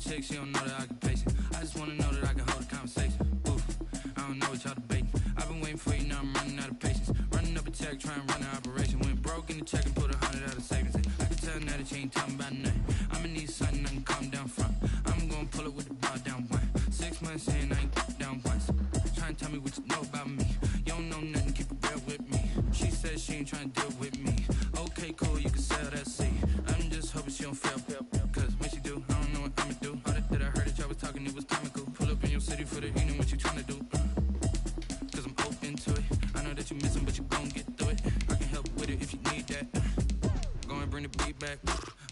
chick, she don't know that I can pace it. I just wanna know that I can hold a conversation. Oof, I don't know what y'all debating. I've been waiting for you, now I'm running out of patience. Running up a check, trying to run an operation. Went broke in the check and put 100 out of savings. I can tell now that you ain't talking about nothing. I'ma need something I can calm down from. I'm gonna pull it with the bar down one. 6 months in, I ain't down once. Trying to tell me what you know about me. You don't know nothing, keep it real with me. She said she ain't trying to deal with me. Okay, cool, you can sell that seed. I'm just hoping she don't fail. Cause when she do, I don't know what I'ma do. All that I heard that y'all was talking, it was comical. Pull up in your city for the evening, what you trying to do? Cause I'm open to it. I know that you missing, but you gon' get through it. I can help with it if you need that. Go and bring the beat back.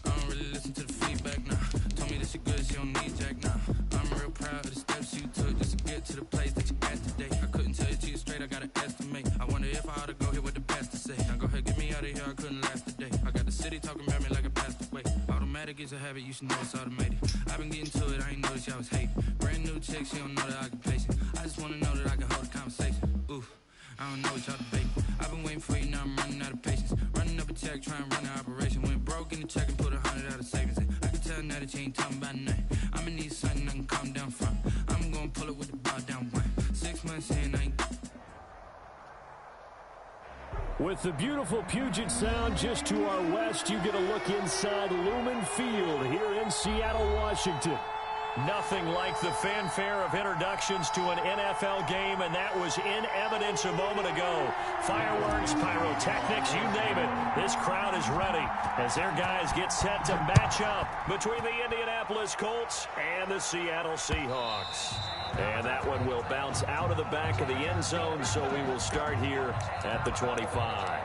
I don't really listen to the feedback, nah. Told me that she good, she don't need Jack, nah. I'm real proud of the steps you took just to get to the place that you at today. I couldn't tell it to you straight, I gotta estimate. I wonder if I ought to go here with the pastor say. Now go ahead, get me out of here, I couldn't last today. I got the city talking about me like I passed away. Automatic is a habit, you should know it's automated. I've been getting to it, I ain't noticed y'all was hating. Brand new chick, she don't know that I can pace it. I just wanna know that I can hold a conversation. Oof, I don't know what y'all debating. I've been waiting for you, now I'm running out of patience. Running up a check, trying to run an operation. Went broke in the check and put 100 out of savings. I can tell now that you ain't talking about nothing. I'ma need something I can calm down from. I'm gonna pull it with the bar down one. 6 months in, I ain't. With the beautiful Puget Sound just to our west, you get a look inside Lumen Field here in Seattle, Washington. Nothing like the fanfare of introductions to an NFL game, and that was in evidence a moment ago. Fireworks, pyrotechnics, you name it. This crowd is ready as their guys get set to match up between the Indianapolis Colts and the Seattle Seahawks. And that one will bounce out of the back of the end zone, so we will start here at the 25.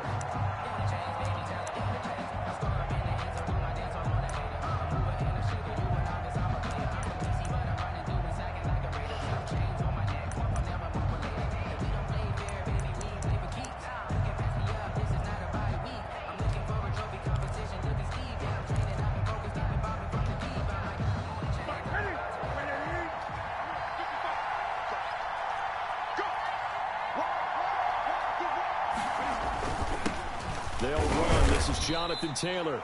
They'll run. This is Jonathan Taylor.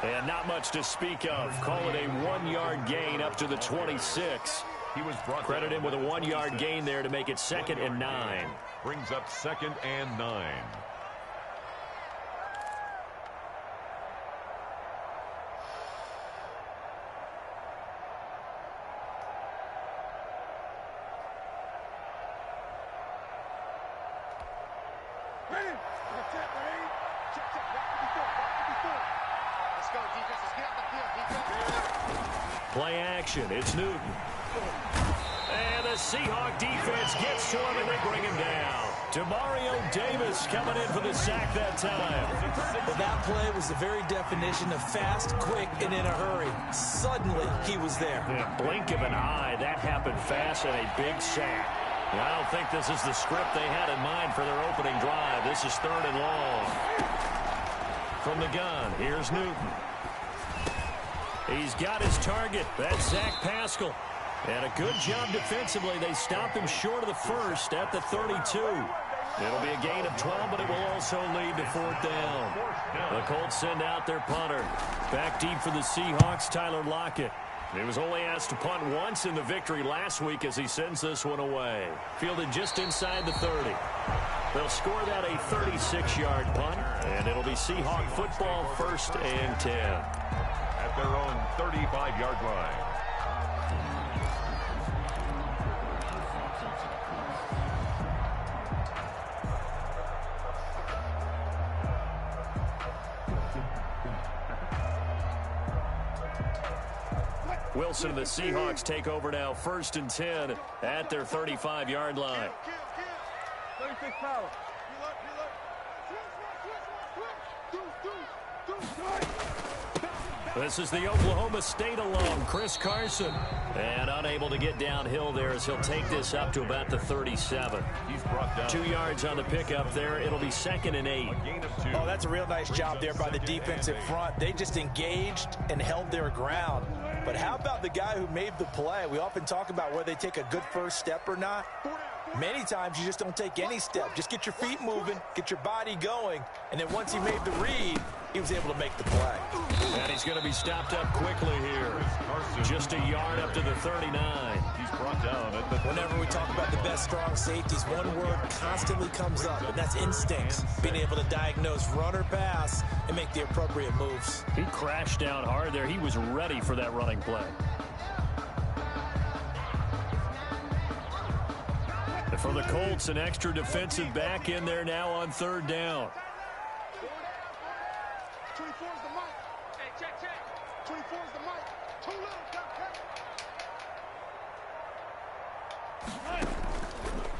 And not much to speak of. Call it a 1-yard gain up to the 26. He was Credit him with a 1-yard gain there to make it 2nd and 9. Brings up 2nd and 9. Play action. It's Newton. And the Seahawk defense gets to him, and they bring him down. Demario Davis coming in for the sack that time. Well, that play was the very definition of fast, quick, and in a hurry. Suddenly, he was there. In a blink of an eye, that happened fast, and a big sack. And I don't think this is the script they had in mind for their opening drive. This is 3rd and long. From the gun, here's Newton. He's got his target. That's Zach Pascal. And a good job defensively. They stopped him short of the first at the 32. It'll be a gain of 12, but it will also lead to 4th down. The Colts send out their punter. Back deep for the Seahawks, Tyler Lockett. He was only asked to punt once in the victory last week as he sends this one away. Fielded just inside the 30. They'll score that a 36-yard punt, and it'll be Seahawk football 1st and 10. At their own 35-yard line. Wilson and the Seahawks take over now, 1st and 10 at their 35-yard line. 36 power. This is the Oklahoma State alum, Chris Carson. And unable to get downhill there as he'll take this up to about the 37. He's brought down 2 yards on the pickup there. It'll be 2nd and 8. Oh, that's a real nice job there by the defensive front. They just engaged and held their ground. But how about the guy who made the play? We often talk about whether they take a good first step or not. Many times you just don't take any step. Just get your feet moving, get your body going, and then once he made the read, he was able to make the play. And he's going to be stopped up quickly here. Just a yard up to the 39. He's brought down at the... Whenever we talk about the best strong safeties, one word constantly comes up, and that's instincts. Being able to diagnose run or pass and make the appropriate moves. He crashed down hard there. He was ready for that running play. And for the Colts, an extra defensive back in there now on third down. 24 is the mic. Hey, check. 24 is the mic. Too little,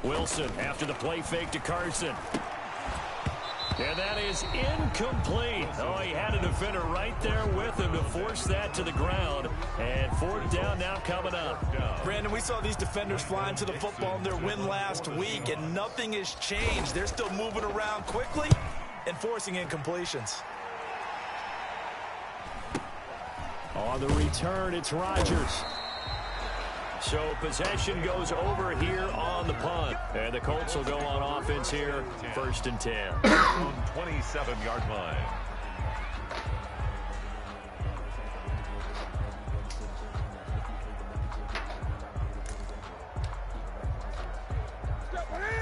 Wilson after the play fake to Carson. And that is incomplete. Oh, he had a defender right there with him to force that to the ground. And fourth down now coming up. Brandon, we saw these defenders flying to the football in their win last week, and nothing has changed. They're still moving around quickly and forcing incompletions. On the return, it's Rodgers. So possession goes over here on the punt. And the Colts will go on offense here, 1st and 10. On 27-yard line.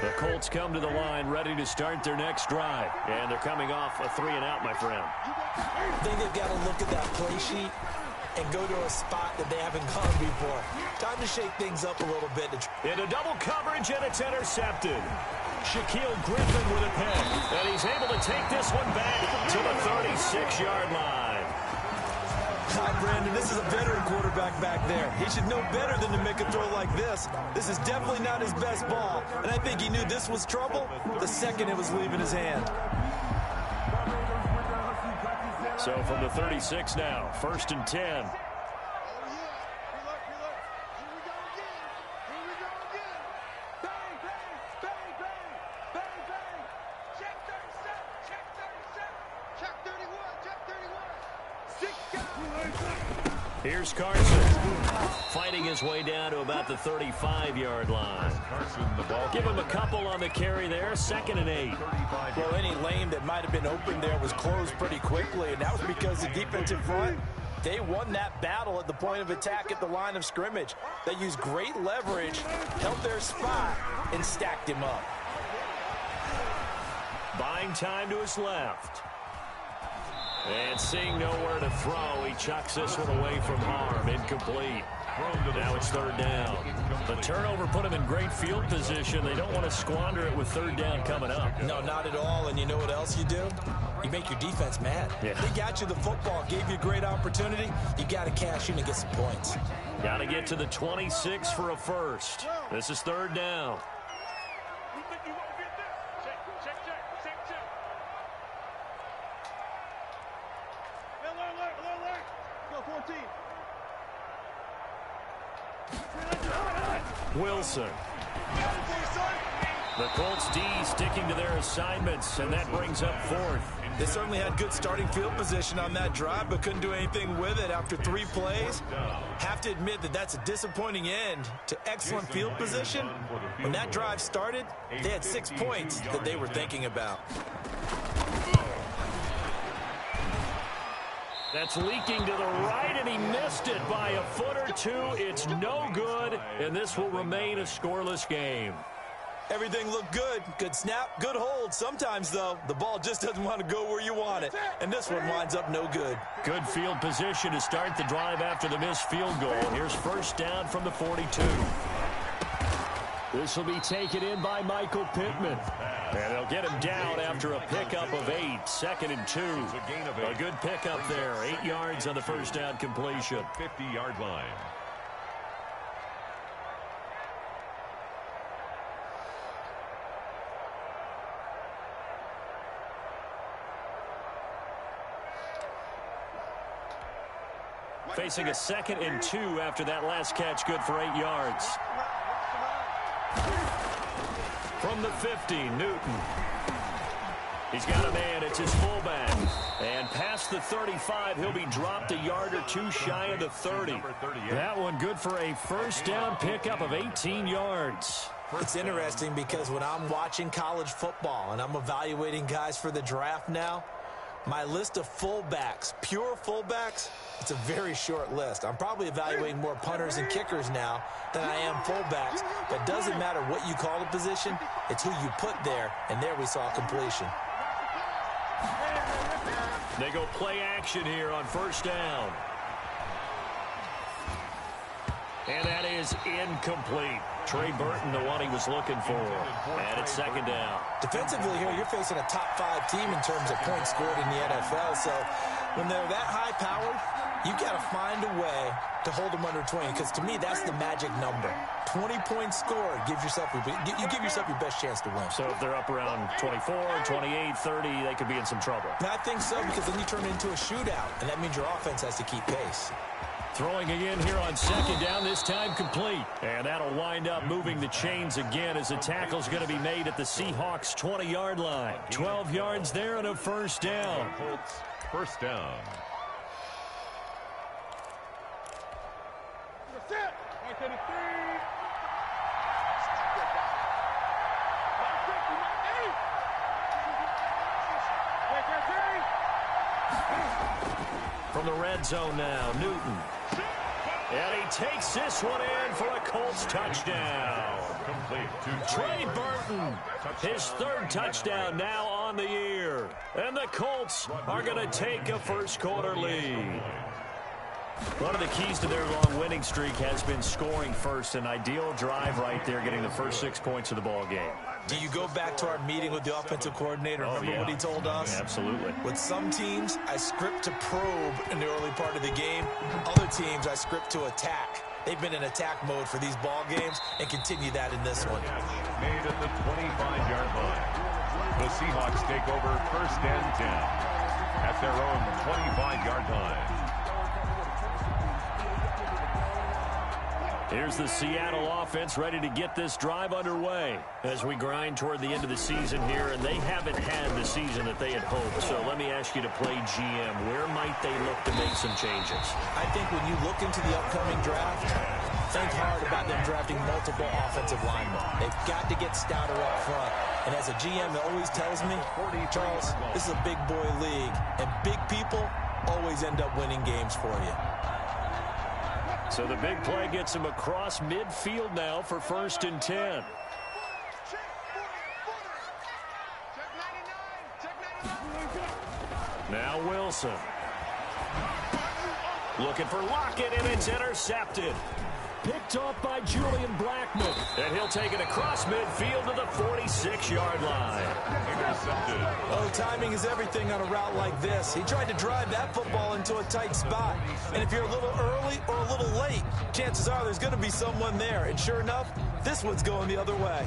The Colts come to the line ready to start their next drive. And they're coming off a 3-and-out, my friend. I think they've got to look at that play sheet and go to a spot that they haven't gone before. Time to shake things up a little bit. Into double coverage, and it's intercepted. Shaquille Griffin with a pick. And he's able to take this one back to the 36-yard line. Brandon, this is a veteran quarterback back there. He should know better than to make a throw like this. This is definitely not his best ball. And I think he knew this was trouble the second it was leaving his hand. So from the 36 now, 1st and 10. Here's Carson, fighting his way down to about the 35-yard line. Give him a couple on the carry there, 2nd and 8. Well, any lane that might have been open there was closed pretty quickly, and that was because the defensive front, they won that battle at the point of attack at the line of scrimmage. They used great leverage, held their spot, and stacked him up. Buying time to his left. And seeing nowhere to throw, he chucks this one away from harm. Incomplete. Now it's 3rd down. The turnover put him in great field position. They don't want to squander it with 3rd down coming up. No, not at all. And you know what else you do? You make your defense mad. Yeah. They got you the football, gave you a great opportunity. You got to cash in and get some points. Got to get to the 26 for a first. This is 3rd down. Wilson. The Colts D sticking to their assignments, and that brings up 4th. They certainly had good starting field position on that drive, but couldn't do anything with it after 3 plays. Have to admit that that's a disappointing end to excellent field position. When that drive started, they had 6 points that they were thinking about. That's leaking to the right, and he missed it by a foot or two. It's no good, and this will remain a scoreless game. Everything looked good. Good snap, good hold. Sometimes, though, the ball just doesn't want to go where you want it, and this one winds up no good. Good field position to start the drive after the missed field goal. Here's 1st down from the 42. This will be taken in by Michael Pittman. And they'll get him down after a pickup of 8. 2nd and 2. A good pickup there. 8 yards on the 1st down completion. 50-yard line. Facing a 2nd and 2 after that last catch, good for 8 yards. From the 50, Newton. He's got a man. It's his fullback. And past the 35, he'll be dropped a yard or 2 shy of the 30. That one good for a 1st down pickup of 18 yards. It's interesting because when I'm watching college football and I'm evaluating guys for the draft now, My list of fullbacks, pure fullbacks, it's a very short list. I'm probably evaluating more punters and kickers now than I am fullbacks, but it doesn't matter what you call the position, it's who you put there, and there we saw completion. They go play action here on first down. And that is incomplete. Trey Burton, the one he was looking for. And it's second down. Defensively here, you're facing a top 5 team in terms of points scored in the NFL. So when they're that high powered, you've got to find a way to hold them under 20. Because to me, that's the magic number. 20 points scored gives yourself you give yourself your best chance to win. So if they're up around 24, 28, 30, they could be in some trouble. And I think so, because then you turn it into a shootout. And that means your offense has to keep pace. Throwing again here on second down, this time complete. And that'll wind up moving the chains again as the tackle's going to be made at the Seahawks' 20-yard line. 12 yards there and a first down. First down. From the red zone now, Newton. And he takes this one in for a Colts touchdown. Trey Burton, his third touchdown now on the year. And the Colts are going to take a first-quarter lead. One of the keys to their long winning streak has been scoring first. An ideal drive right there, getting the first 6 points of the ball game. Do you go back to our meeting with the offensive coordinator? Remember what he told us? Absolutely. With some teams, I script to probe in the early part of the game. Other teams, I script to attack. They've been in attack mode for these ball games and continue that in this one. Made at the 25-yard line. The Seahawks take over first and 10 at their own 25-yard line. Here's the Seattle offense ready to get this drive underway as we grind toward the end of the season here, and they haven't had the season that they had hoped. So let me ask you to play GM. Where might they look to make some changes? I think when you look into the upcoming draft, think hard about them drafting multiple offensive linemen. They've got to get stouter up front. And as a GM that always tells me, Charles, this is a big boy league, and big people always end up winning games for you. So the big play gets him across midfield now for first and 10. Now Wilson. Looking for Lockett, and it's intercepted. Picked off by Julian Blackman. And he'll take it across midfield to the 46-yard line. Intercepted. Oh, timing is everything on a route like this. He tried to drive that football into a tight spot. And if you're a little early or a little late, chances are there's going to be someone there. And sure enough, this one's going the other way.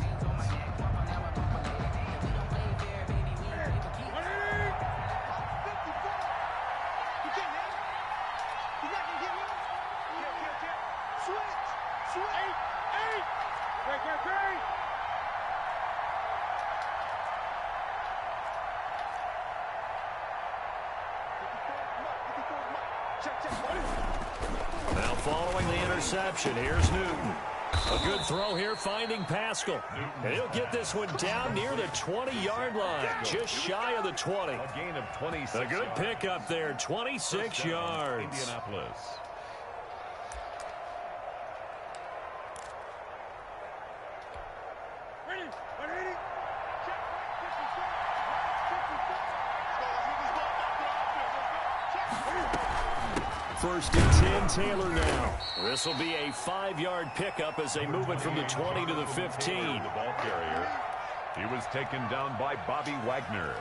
Now following the interception, here's Newton. A good throw here, finding Pascal. And he'll get this one down near the 20-yard line, just shy of the 20. A gain of 26. A good pickup there, 26 yards. Indianapolis. First and 10, Taylor now. This will be a 5-yard pickup as they move it from the 20 to the 15. The ball carrier. He was taken down by Bobby Wagner.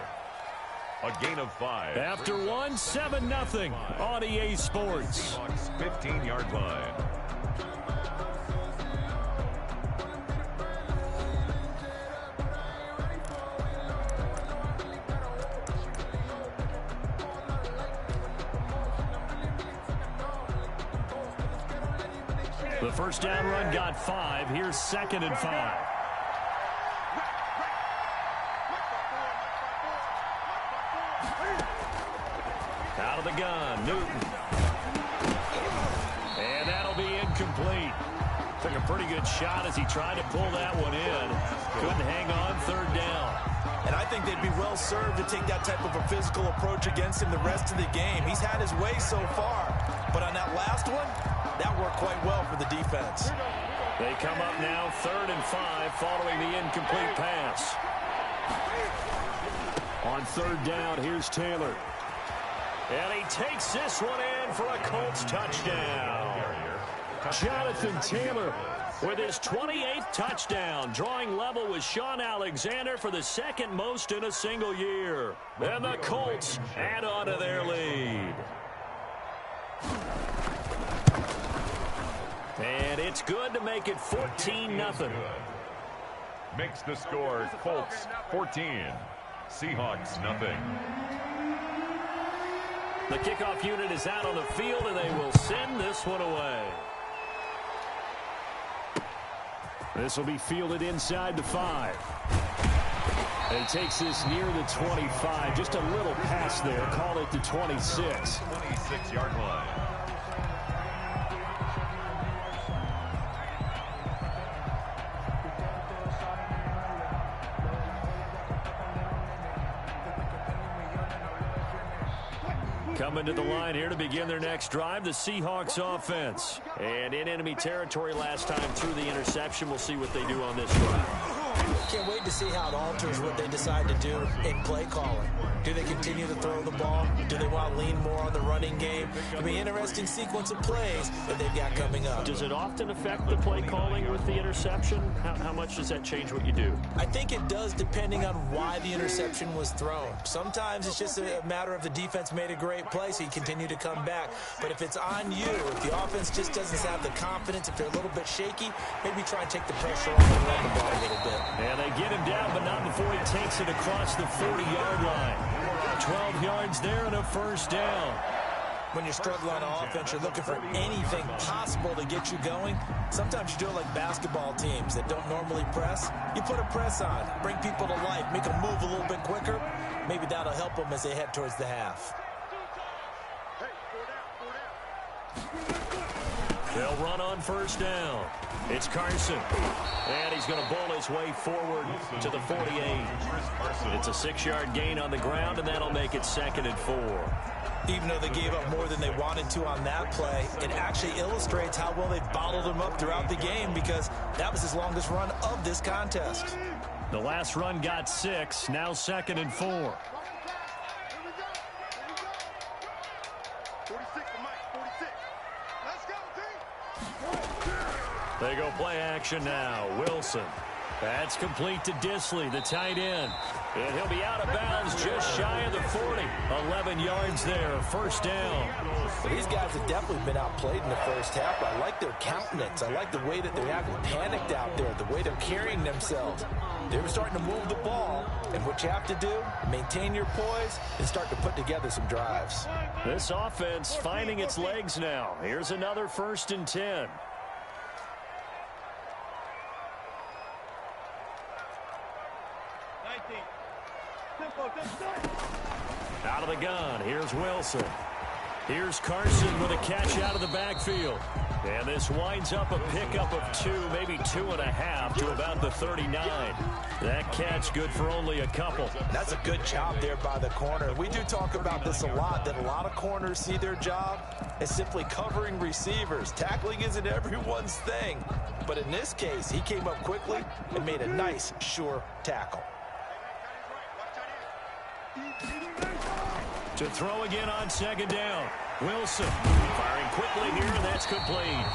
A gain of 5. After one, 7-0 on EA Sports. 15-yard line. The first down run got 5. Here's 2nd and 5. Out of the gun, Newton. And that'll be incomplete. Took a pretty good shot as he tried to pull that one in. Couldn't hang on third down. And I think they'd be well served to take that type of a physical approach against him the rest of the game. He's had his way so far. But on that last one, that worked quite well for the defense. They come up now 3rd and 5 following the incomplete pass. On 3rd down, here's Taylor. And he takes this one in for a Colts touchdown. Jonathan Taylor with his 28th touchdown, drawing level with Sean Alexander for the 2nd most in a single year. And the Colts add on to their lead. And it's good to make it 14-0. Makes the score Colts 14, Seahawks nothing. The kickoff unit is out on the field, and they will send this one away. This will be fielded inside the 5. And he takes this near the 25. Just a little pass there. Call it the 26. 26-yard line. Coming to the line here to begin their next drive, the Seahawks offense. And in enemy territory last time through the interception. We'll see what they do on this drive. Can't wait to see how it alters what they decide to do in play calling. Do they continue to throw the ball? Do they want to lean more on the running game? It'll be an interesting sequence of plays that they've got coming up. Does it often affect the play calling with the interception? How much does that change what you do? I think it does, depending on why the interception was thrown. Sometimes it's just a matter of the defense made a great play, so you continue to come back. But if it's on you, if the offense just doesn't have the confidence, if they're a little bit shaky, maybe try and take the pressure off and run the ball a little bit. And they get him down, but not before he takes it across the 40-yard line. 12 yards there and a first down. When you're struggling on offense, you're looking for anything possible to get you going. Sometimes you do it like basketball teams that don't normally press. You put a press on, bring people to life, make them move a little bit quicker. Maybe that'll help them as they head towards the half. They'll run on first down. It's Carson. And he's going to bowl his way forward to the 48. It's a 6-yard gain on the ground, and that'll make it 2nd and 4. Even though they gave up more than they wanted to on that play, it actually illustrates how well they've bottled him up throughout the game, because that was his longest run of this contest. The last run got 6, now 2nd and 4. They go play action now. Wilson. That's complete to Disley, the tight end. And he'll be out of bounds just shy of the 40. 11 yards there, first down. Well, these guys have definitely been outplayed in the first half. I like their countenance. I like the way that they're acting panicked out there, the way they're carrying themselves. They're starting to move the ball, and what you have to do, maintain your poise and start to put together some drives. This offense finding its legs now. Here's another 1st and 10. Out of the gun, here's Wilson. Here's Carson with a catch out of the backfield. And this winds up a pickup of 2, maybe 2.5 to about the 39. That catch good for only a couple. That's a good job there by the corner. We do talk about this a lot, that a lot of corners see their job as simply covering receivers. Tackling isn't everyone's thing. But in this case, he came up quickly and made a nice, sure tackle. To throw again on 2nd down. Wilson firing quickly here, and that's complete.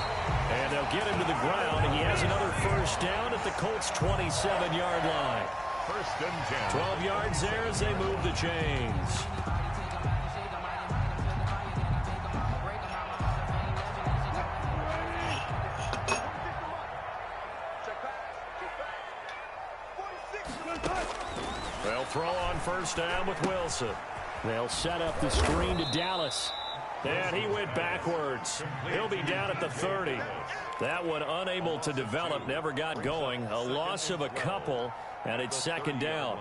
And they'll get him to the ground, and he has another first down at the Colts' 27-yard line. 1st and 10. 12 yards there as they move the chains. They'll throw on first down with Wilson. They'll set up the screen to Dallas. And he went backwards. He'll be down at the 30. That one unable to develop, never got going. A loss of a couple, and it's 2nd down.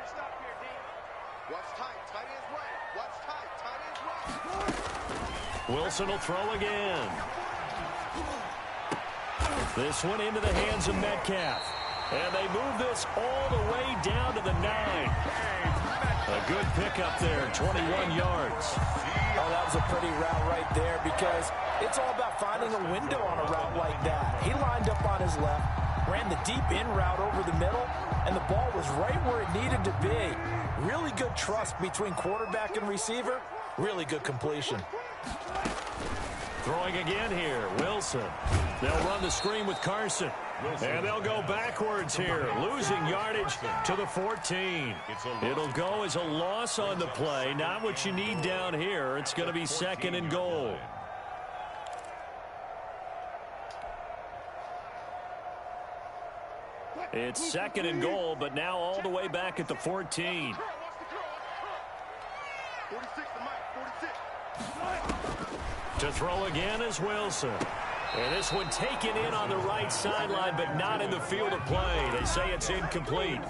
Stop here, D. Watch tight. Tight ends right. Watch tight. Wilson will throw again. This one into the hands of Metcalf. And they move this all the way down to the 9. A good pickup there, 21 yards. Oh, that was a pretty route right there because it's all about finding a window on a route like that. He lined up on his left, ran the deep in route over the middle, and the ball was right where it needed to be. Really good trust between quarterback and receiver. Really good completion. Throwing again here, Wilson. They'll run the screen with Carson. And they'll go backwards here, losing yardage to the 14. It'll go as a loss on the play. Not what you need down here. It's going to be 2nd and goal. It's 2nd and goal, but now all the way back at the 14. 46 to Mike, 46. To throw again is Wilson. And this one taken in on the right sideline, but not in the field of play. They say it's incomplete.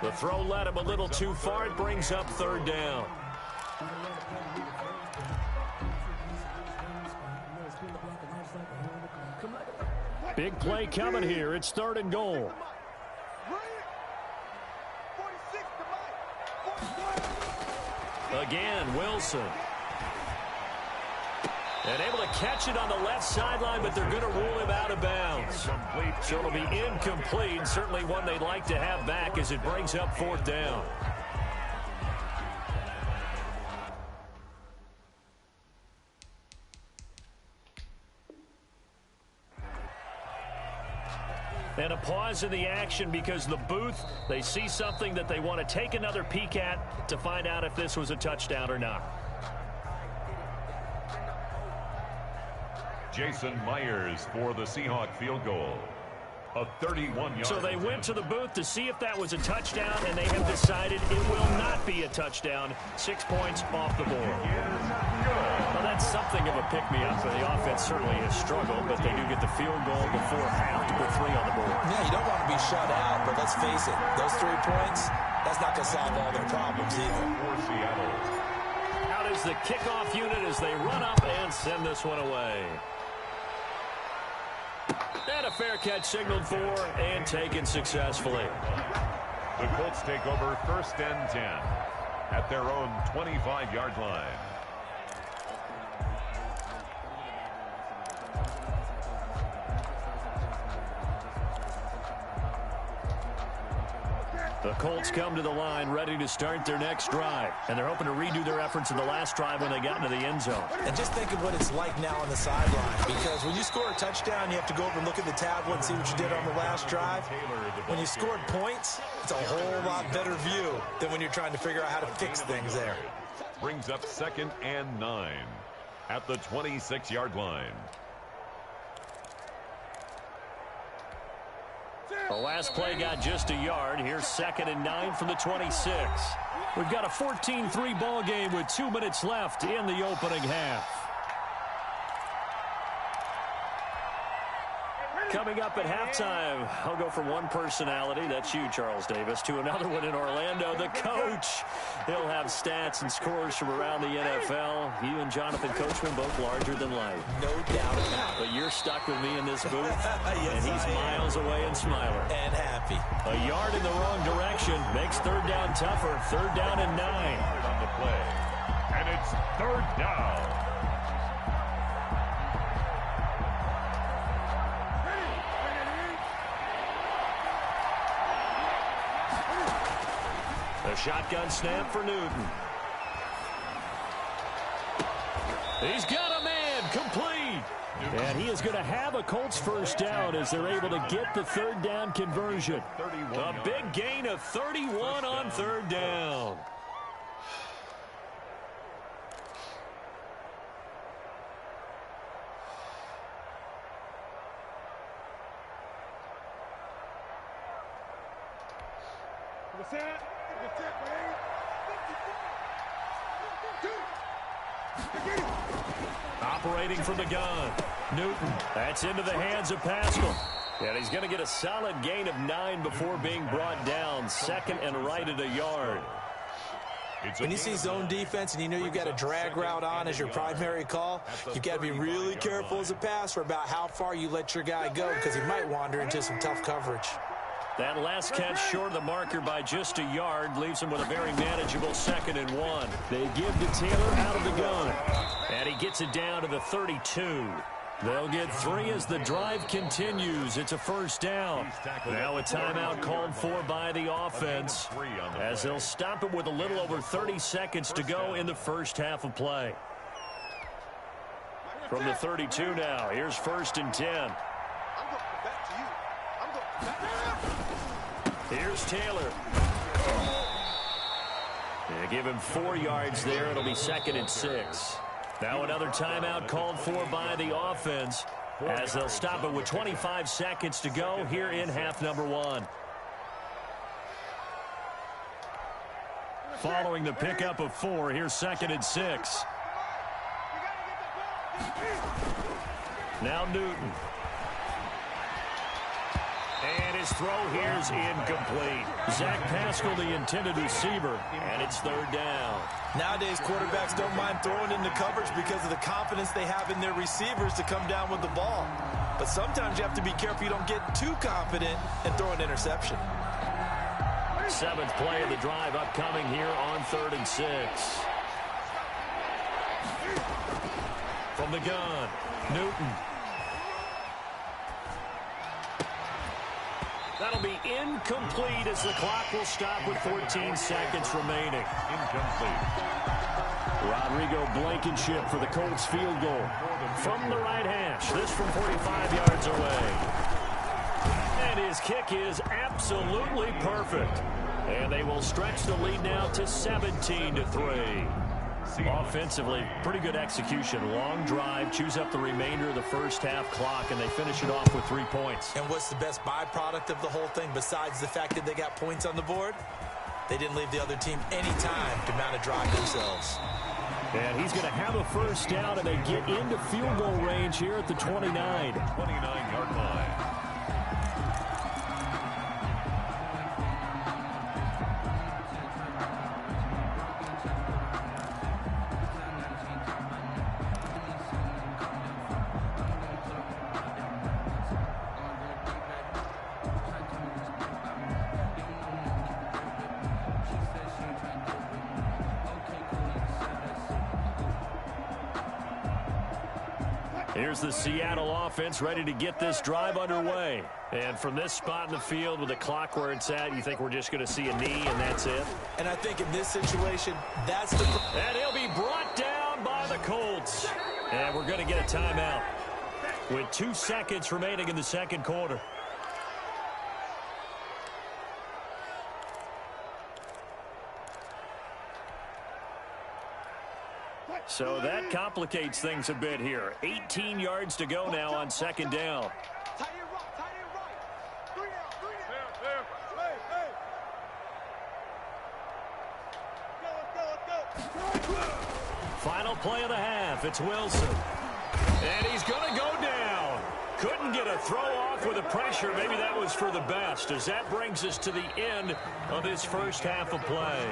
The throw led him a little too far. It brings up 3rd down. Big play coming here. It's 3rd and goal. 46 to Mike. Again, Wilson. And able to catch it on the left sideline, but they're going to rule him out of bounds. So it'll be incomplete. Certainly one they'd like to have back as it brings up 4th down. And a pause in the action because the booth, they see something that they want to take another peek at to find out if this was a touchdown or not. Jason Myers for the Seahawk field goal. A 31-yard. So they went to the booth to see if that was a touchdown, and they have decided it will not be a touchdown. 6 points off the board. Well, that's something of a pick-me-up. The offense certainly has struggled, but they do get the field goal before half to put 3 on the board. Yeah, you don't want to be shut out, but let's face it, those 3 points, that's not going to solve all their problems either. For Seattle. Out is the kickoff unit as they run up and send this one away. And a fair catch signaled for and taken successfully. The Colts take over 1st and 10 at their own 25-yard line. The Colts come to the line ready to start their next drive. And they're hoping to redo their efforts in the last drive when they got into the end zone. And just think of what it's like now on the sideline. Because when you score a touchdown, you have to go over and look at the tablet and see what you did on the last drive. When you scored points, it's a whole lot better view than when you're trying to figure out how to fix things there. Brings up 2nd and 9 at the 26-yard line. The last play got just a yard. Here's 2nd and 9 from the 26. We've got a 14-3 ball game with 2 minutes left in the opening half. Coming up at halftime, I'll go from one personality, that's you, Charles Davis, to another one in Orlando, the coach. He'll have stats and scores from around the NFL. You and Jonathan Coachman, both larger than life. No doubt about it. But you're stuck with me in this booth, Yes, and he's miles away and smiling. And happy. A yard in the wrong direction makes 3rd down tougher. 3rd down and 9. On the play. And it's 3rd down. A shotgun snap for Newton. He's got a man, complete. And he is going to have a Colts 1st down as they're able to get the 3rd down conversion. A big gain of 31 on 3rd down. What's that? Operating from the gun. Newton. That's into the hands of Pascal. And he's going to get a solid gain of 9 before being brought down. 2nd and right at a yard. When you see zone defense and you know you've got a drag route on as your primary call, you've got to be really careful as a passer about how far you let your guy go because he might wander into some tough coverage. That last catch short of the marker by just a yard leaves him with a very manageable 2nd and 1. They give to Taylor out of the gun. And he gets it down to the 32. They'll get 3 as the drive continues. It's a first down. Now a timeout called for by the offense as they'll stop it with a little over 30 seconds to go in the first half of play. From the 32 now, here's 1st and 10. Here's Taylor. They give him 4 yards there. It'll be 2nd and 6. Now another timeout called for by the offense as they'll stop it with 25 seconds to go here in half number 1. Following the pickup of 4, here's 2nd and 6. Now Newton. And his throw here's incomplete. Zach Pascal, the intended receiver, and it's 3rd down. Nowadays, quarterbacks don't mind throwing into coverage because of the confidence they have in their receivers to come down with the ball. But sometimes you have to be careful you don't get too confident and throw an interception. 7th play of the drive upcoming here on 3rd and 6. From the gun, Newton. That'll be incomplete as the clock will stop with 14 seconds remaining. Incomplete. Rodrigo Blankenship for the Colts field goal. From the right hash, this from 45 yards away. And his kick is absolutely perfect. And they will stretch the lead now to 17-3. Offensively, pretty good execution. Long drive, chews up the remainder of the first half clock, and they finish it off with 3 points. And what's the best byproduct of the whole thing besides the fact that they got points on the board? They didn't leave the other team any time to mount a drive themselves. And he's going to have a first down, and they get into field goal range here at the 29. 29-yard line. Here's the Seattle offense ready to get this drive underway. And from this spot in the field with the clock where it's at, you think we're just going to see a knee and that's it? And I think in this situation, that's the... And he'll be brought down by the Colts. And we're going to get a timeout with 2 seconds remaining in the second quarter. So that complicates things a bit here. 18 yards to go now on 2nd down. Final play of the half. It's Wilson. And he's going to go down. Couldn't get a throw off with the pressure. Maybe that was for the best, as that brings us to the end of this first half of play.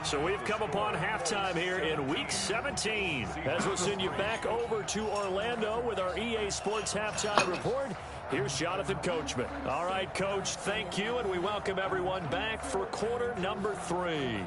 So we've come upon halftime here in Week 17. As we'll send you back over to Orlando with our EA Sports Halftime Report. Here's Jonathan Coachman. All right, Coach, thank you, and we welcome everyone back for quarter number 3.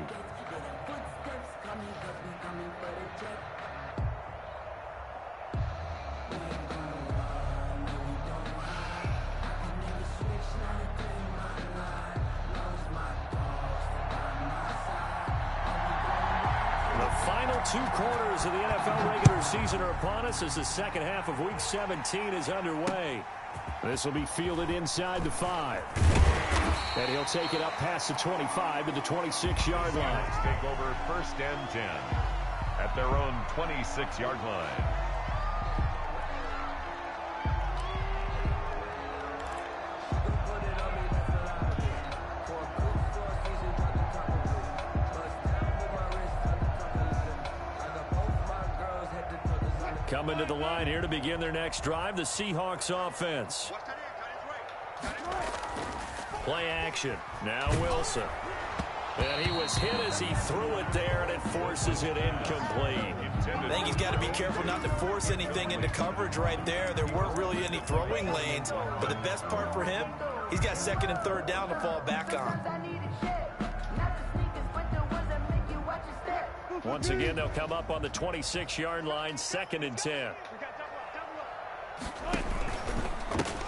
Final 2 quarters of the NFL regular season are upon us as the second half of Week 17 is underway. This will be fielded inside the 5. And he'll take it up past the 25 to the 26-yard line. Take over 1st and 10 at their own 26-yard line. Coming to the line here to begin their next drive, the Seahawks offense. Play action. Now Wilson. And he was hit as he threw it there, and it forces it incomplete. I think he's got to be careful not to force anything into coverage right there. There weren't really any throwing lanes, but the best part for him, he's got second and third down to fall back on. Once again, they'll come up on the 26-yard line, 2nd and 10.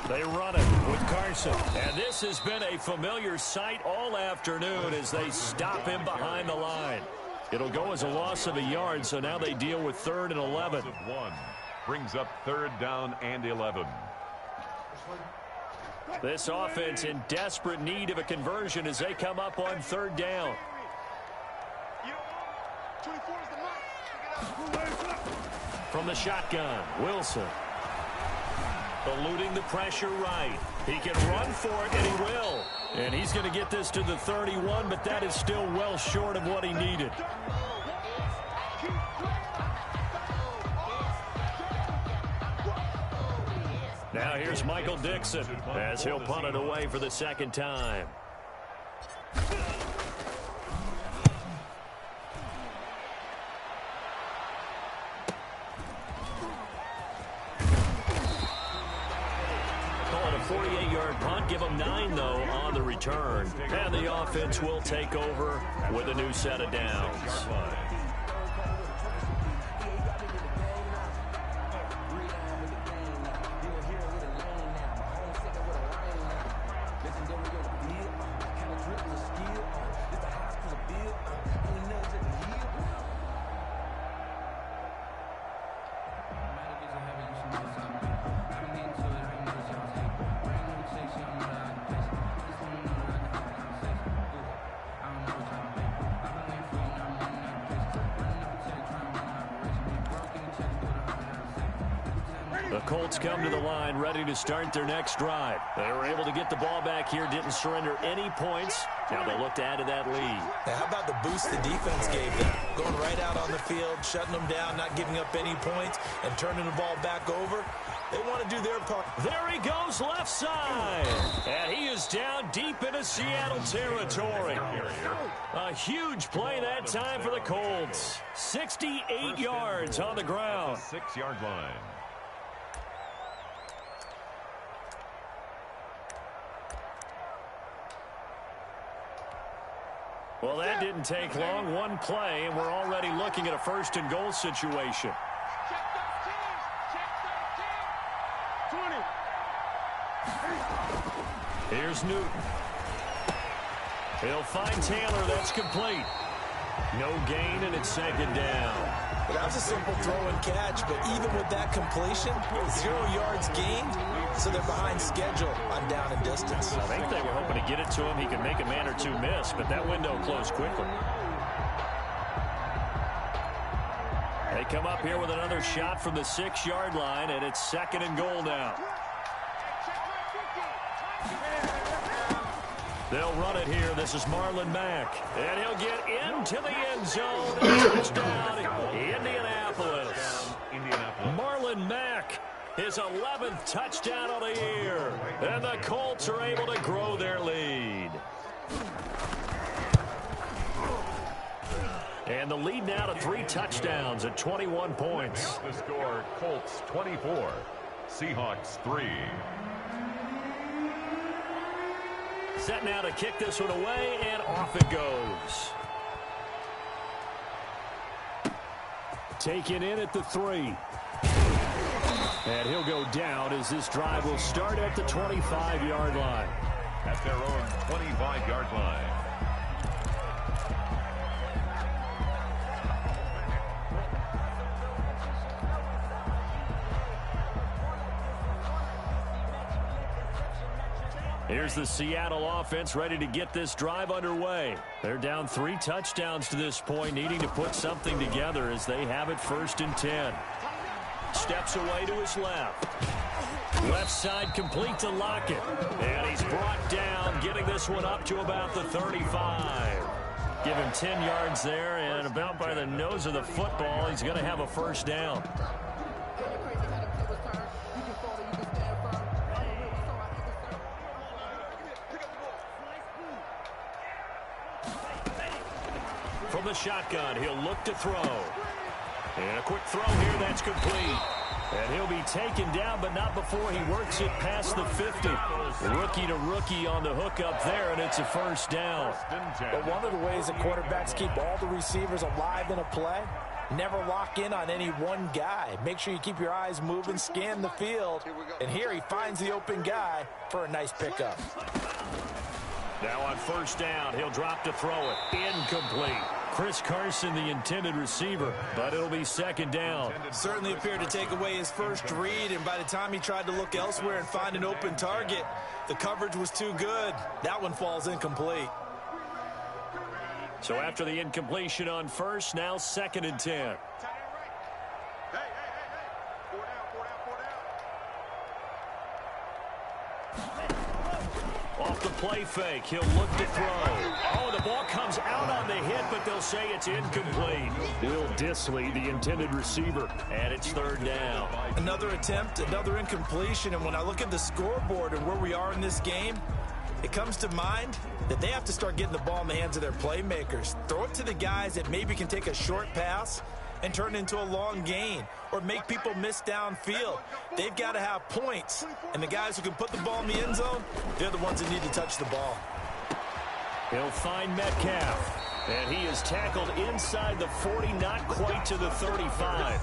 They run it with Carson. And this has been a familiar sight all afternoon as they stop him behind the line. It'll go as a loss of a yard, so now they deal with 3rd and 11. One brings up 3rd down and 11. This offense in desperate need of a conversion as they come up on 3rd down. From the shotgun, Wilson. Eluding the pressure right. He can run for it, and he will. And he's going to get this to the 31, but that is still well short of what he needed. Now here's Michael Dixon as he'll punt it away for the 2nd time. Call it a 48-yard punt. Give them 9, though, on the return. And the offense will take over with a new set of downs. The Colts come to the line ready to start their next drive. They were able to get the ball back here, didn't surrender any points. Now they look to add to that lead. Now, how about the boost the defense gave them? Going right out on the field, shutting them down, not giving up any points, and turning the ball back over. They want to do their part. There he goes, left side. And he is down deep into Seattle territory. A huge play that time for the Colts. 68 yards on the ground. 6-yard line. Well, that didn't take long. One play, and we're already looking at a 1st and goal situation. Here's Newton. He'll find Taylor. That's complete. No gain, and it's 2nd down. Well, that was a simple throw and catch, but even with that completion, 0 yards gained, so they're behind schedule on down and distance. I think they were hoping to get it to him. He could make a man or two miss, but that window closed quickly. They come up here with another shot from the 6-yard line, and it's 2nd and goal now. They'll run it here. This is Marlon Mack. And he'll get into the end zone. Touchdown, Indianapolis. Marlon Mack, his 11th touchdown of the year. And the Colts are able to grow their lead. And the lead now to 3 touchdowns at 21 points. The score, Colts 24, Seahawks 3. Set now to kick this one away, and off it goes. Taken in at the 3. And he'll go down as this drive will start at the 25-yard line. At their own 25-yard line. Here's the Seattle offense ready to get this drive underway. They're down 3 touchdowns to this point, needing to put something together as they have it 1st and 10. Steps away to his left. Left side complete to Lockett. And he's brought down, getting this one up to about the 35. Give him 10 yards there, and about by the nose of the football, he's going to have a 1st down. from the shotgun. He'll look to throw. And a quick throw here. That's complete. And he'll be taken down, but not before he works it past the 50. Rookie to rookie on the hookup there, and it's a first down. But one of the ways that quarterbacks keep all the receivers alive in a play, never lock in on any one guy. Make sure you keep your eyes moving, scan the field. And here he finds the open guy for a nice pickup. Now on first down, he'll drop to throw it. Incomplete. Chris Carson, the intended receiver, but it'll be second down. Certainly appeared to take away his first read, and by the time he tried to look elsewhere and find an open target, the coverage was too good. That one falls incomplete. So after the incompletion on first, now second and 10. Off the play fake, he'll look to throw. Oh, the ball comes out on the hit, but they'll say it's incomplete. Will Dissly, the intended receiver, and it's third down. Another attempt, another incompletion, and when I look at the scoreboard and where we are in this game, it comes to mind that they have to start getting the ball in the hands of their playmakers. Throw it to the guys that maybe can take a short pass and turn it into a long gain or make people miss downfield. They've got to have points, and the guys who can put the ball in the end zone, they're the ones that need to touch the ball. He'll find Metcalf, and he is tackled inside the 40, not quite to the 35.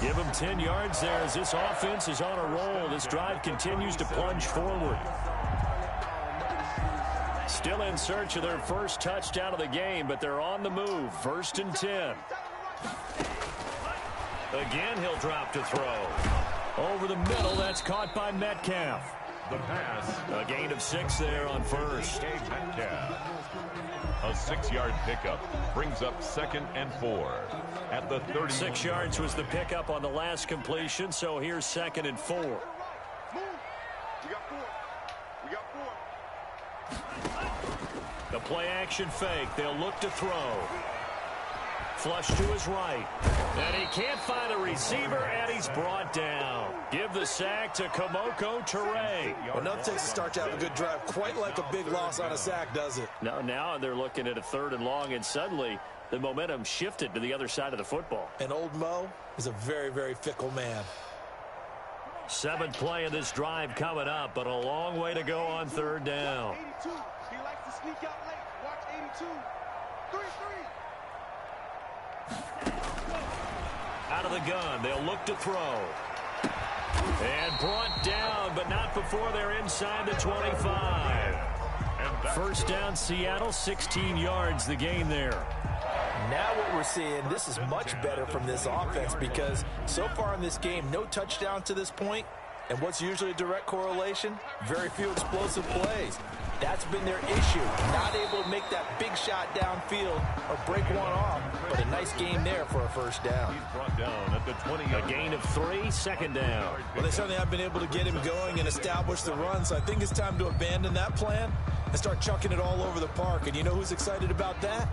Give him 10 yards there as this offense is on a roll. This drive continues to plunge forward. Still in search of their first touchdown of the game, but they're on the move. First and 10. Again, he'll drop to throw. Over the middle, that's caught by Metcalf. The pass. A gain of 6 there on first. Metcalf. A 6-yard pickup brings up second and 4 at the 30. 6 yards was the pickup on the last completion, so here's second and 4. We got 4. We got 4. The play action fake. They'll look to throw. Flush to his right. And he can't find a receiver, and he's brought down. Give the sack to Kamoko Toure. Well, nothing takes a start to have a good drive quite like a big loss on a sack, does it? No, now they're looking at a third and long, and suddenly the momentum shifted to the other side of the football. And old Mo is a very, very fickle man. 7th play of this drive coming up, but a long way to go on third down. 82. He likes to sneak out late. Watch 82. 3-3. Out of the gun, they'll look to throw. And brought down, but not before they're inside the 25. First down, Seattle, 16 yards the gain there. Now what we're seeing, this is much better from this offense because so far in this game, no touchdown to this point. And what's usually a direct correlation? Very few explosive plays. That's been their issue. Not able to make that big shot downfield or break one off. But a nice game there for a first down. He's brought down at the 20. A gain of 3, second down. Well, they certainly have been able to get him going and establish the run. So I think it's time to abandon that plan and start chucking it all over the park. And you know who's excited about that?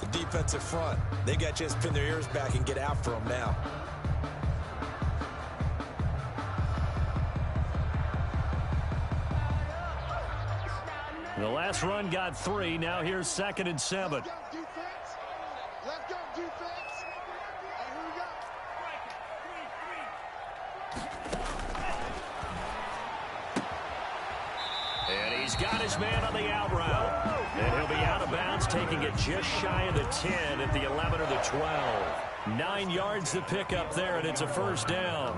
The defensive front. They got a chance to pin their ears back and get after them now. The last run got 3. Now here's second and 7. Let's go, defense. And who we got? And he's got his man on the out route. And he'll be out of bounds, taking it just shy of the 10 at the 11 or the 12. 9 yards to pick up there, and it's a first down.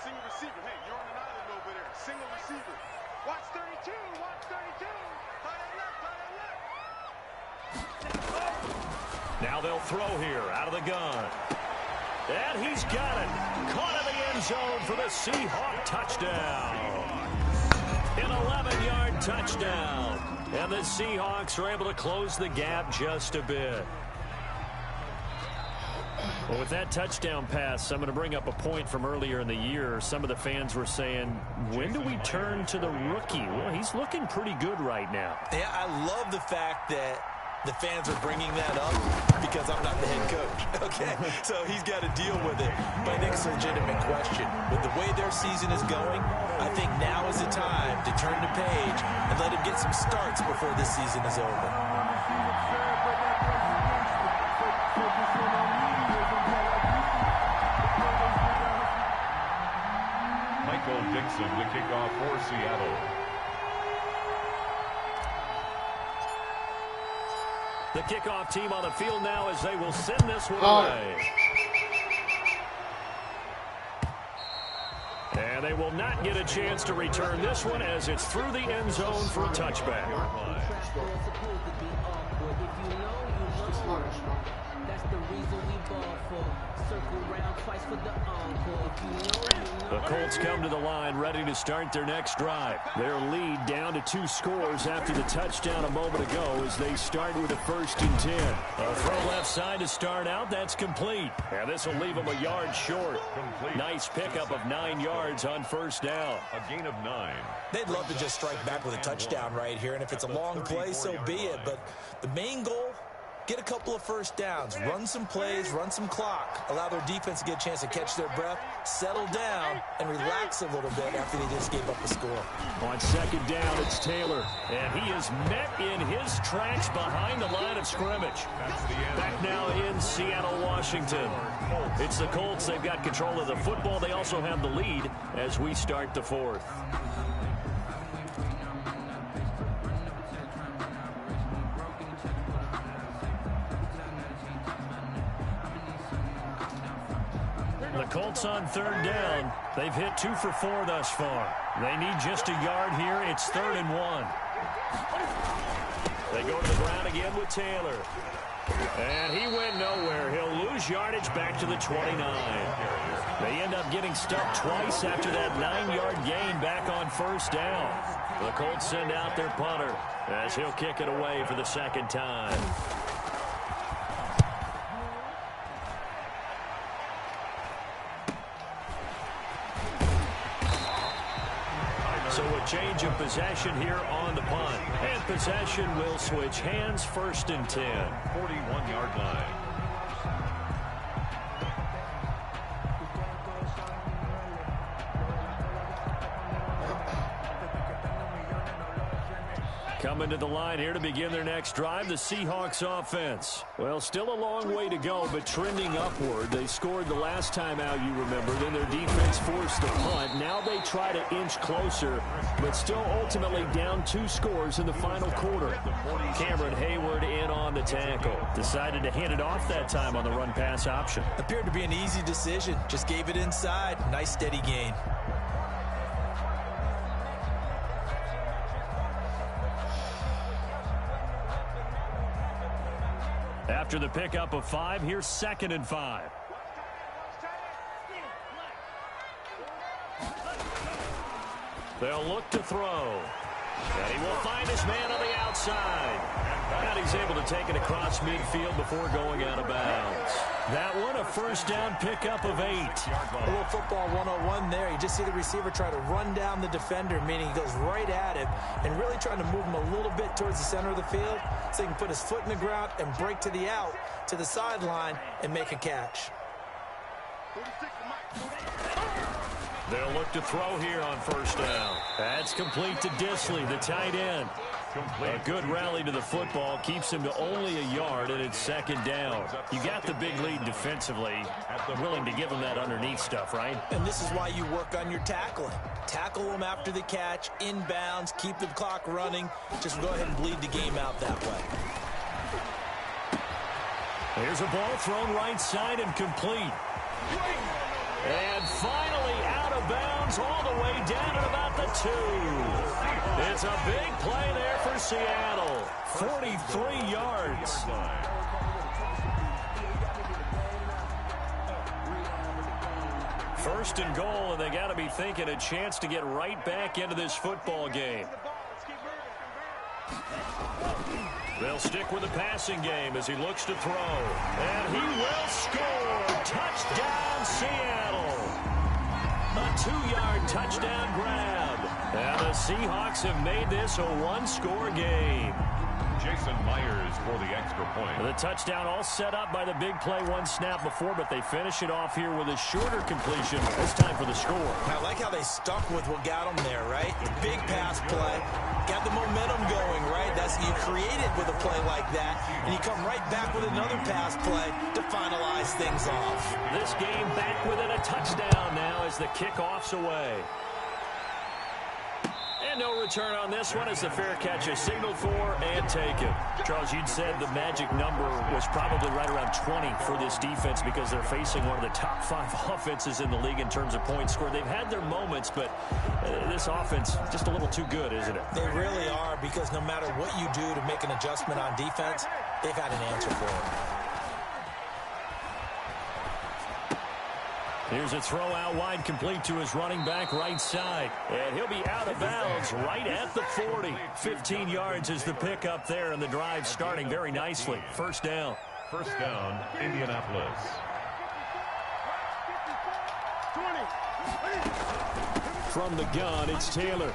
Single receiver. Hey, you're on an island over there. Single receiver. Watch 32. Watch 32. Left. Now they'll throw here out of the gun. And he's got it. Caught in the end zone for the Seahawk touchdown. An 11-yard touchdown. And the Seahawks are able to close the gap just a bit. Well, with that touchdown pass, I'm going to bring up a point from earlier in the year. Some of the fans were saying, when do we turn to the rookie? Well, he's looking pretty good right now. Yeah, I love the fact that The fans are bringing that up because I'm not the head coach, okay? So he's got to deal with it. But I think it's a legitimate question. With the way their season is going, I think now is the time to turn the page and let him get some starts before this season is over. Michael Dixon, the kickoff for Seattle. The kickoff team on the field now as they will send this one away. And they will not get a chance to return this one as it's through the end zone for a touchback. The Colts come to the line ready to start their next drive. Their lead down to 2 scores after the touchdown a moment ago as they start with a 1st and 10. A throw left side to start out. That's complete. And this will leave them a yard short. Complete. Nice pickup of 9 yards on 1st down. A gain of 9. They'd love to just strike back with a touchdown right here, and if it's a long play, so be it. But the main goal, get a couple of 1st downs, run some plays, run some clock, allow their defense to get a chance to catch their breath, settle down, and relax a little bit after they just gave up a score. On 2nd down, it's Taylor, and he is met in his tracks behind the line of scrimmage. Back now in Seattle, Washington. It's the Colts. They've got control of the football. They also have the lead as we start the 4th. The Colts on 3rd down. They've hit 2 for 4 thus far. They need just a yard here. It's 3rd and 1. They go to the ground again with Taylor. And he went nowhere. He'll lose yardage back to the 29. They end up getting stuck twice after that 9-yard gain back on 1st down. The Colts send out their punter as he'll kick it away for the 2nd time. So a change of possession here on the punt. And possession will switch hands, 1st and 10. 41-yard line. Coming to the line here to begin their next drive, the Seahawks offense. Well, still a long way to go, but trending upward. They scored the last time out, you remember. Then their defense forced the punt. Now they try to inch closer, but still ultimately down 2 scores in the final quarter. Cameron Hayward in on the tackle. Decided to hand it off that time on the run-pass option. Appeared to be an easy decision. Just gave it inside. Nice steady gain. After the pickup of 5, here's 2nd and 5. They'll look to throw. And he will find his man on the outside. And he's able to take it across midfield before going out of bounds. That one, a 1st down pickup of 8. A little football 101 there. You just see the receiver try to run down the defender, meaning he goes right at him and really trying to move him a little bit towards the center of the field so he can put his foot in the ground and break to the out, to the sideline, and make a catch. They'll look to throw here on 1st down. That's complete to Disley, the tight end. A good rally to the football keeps him to only a yard, and it's 2nd down. You got the big lead defensively. Willing to give him that underneath stuff, right? And this is why you work on your tackling. Tackle them after the catch, inbounds, keep the clock running. Just go ahead and bleed the game out that way. Here's a ball thrown right side and complete. And finally out of bounds all the way down at about the 2. It's a big play there for Seattle. 43 yards. First and goal, and they got to be thinking a chance to get right back into this football game. They'll stick with the passing game as he looks to throw. And he will score. Touchdown, Seattle. A 2-yard touchdown grab. And the Seahawks have made this a 1-score game. Jason Myers for the extra point. The touchdown all set up by the big play one snap before, but they finish it off here with a shorter completion. This time for the score. I like how they stuck with what got them there, right? The big pass play, got the momentum going, right? That's you create it with a play like that, and you come right back with another pass play to finalize things off. This game back within a touchdown now as the kickoff's away. And no return on this one as the fair catch is signaled for and taken. Charles, you'd said the magic number was probably right around 20 for this defense because they're facing one of the top 5 offenses in the league in terms of points scored. They've had their moments, but this offense just a little too good, isn't it? They really are, because no matter what you do to make an adjustment on defense, they've got an answer for it. Here's a throw out wide, complete to his running back right side. And he'll be out of bounds right at the 40. 15 yards is the pickup there, and the drive starting very nicely. First down. First down, Indianapolis. 20. From the gun, it's Taylor.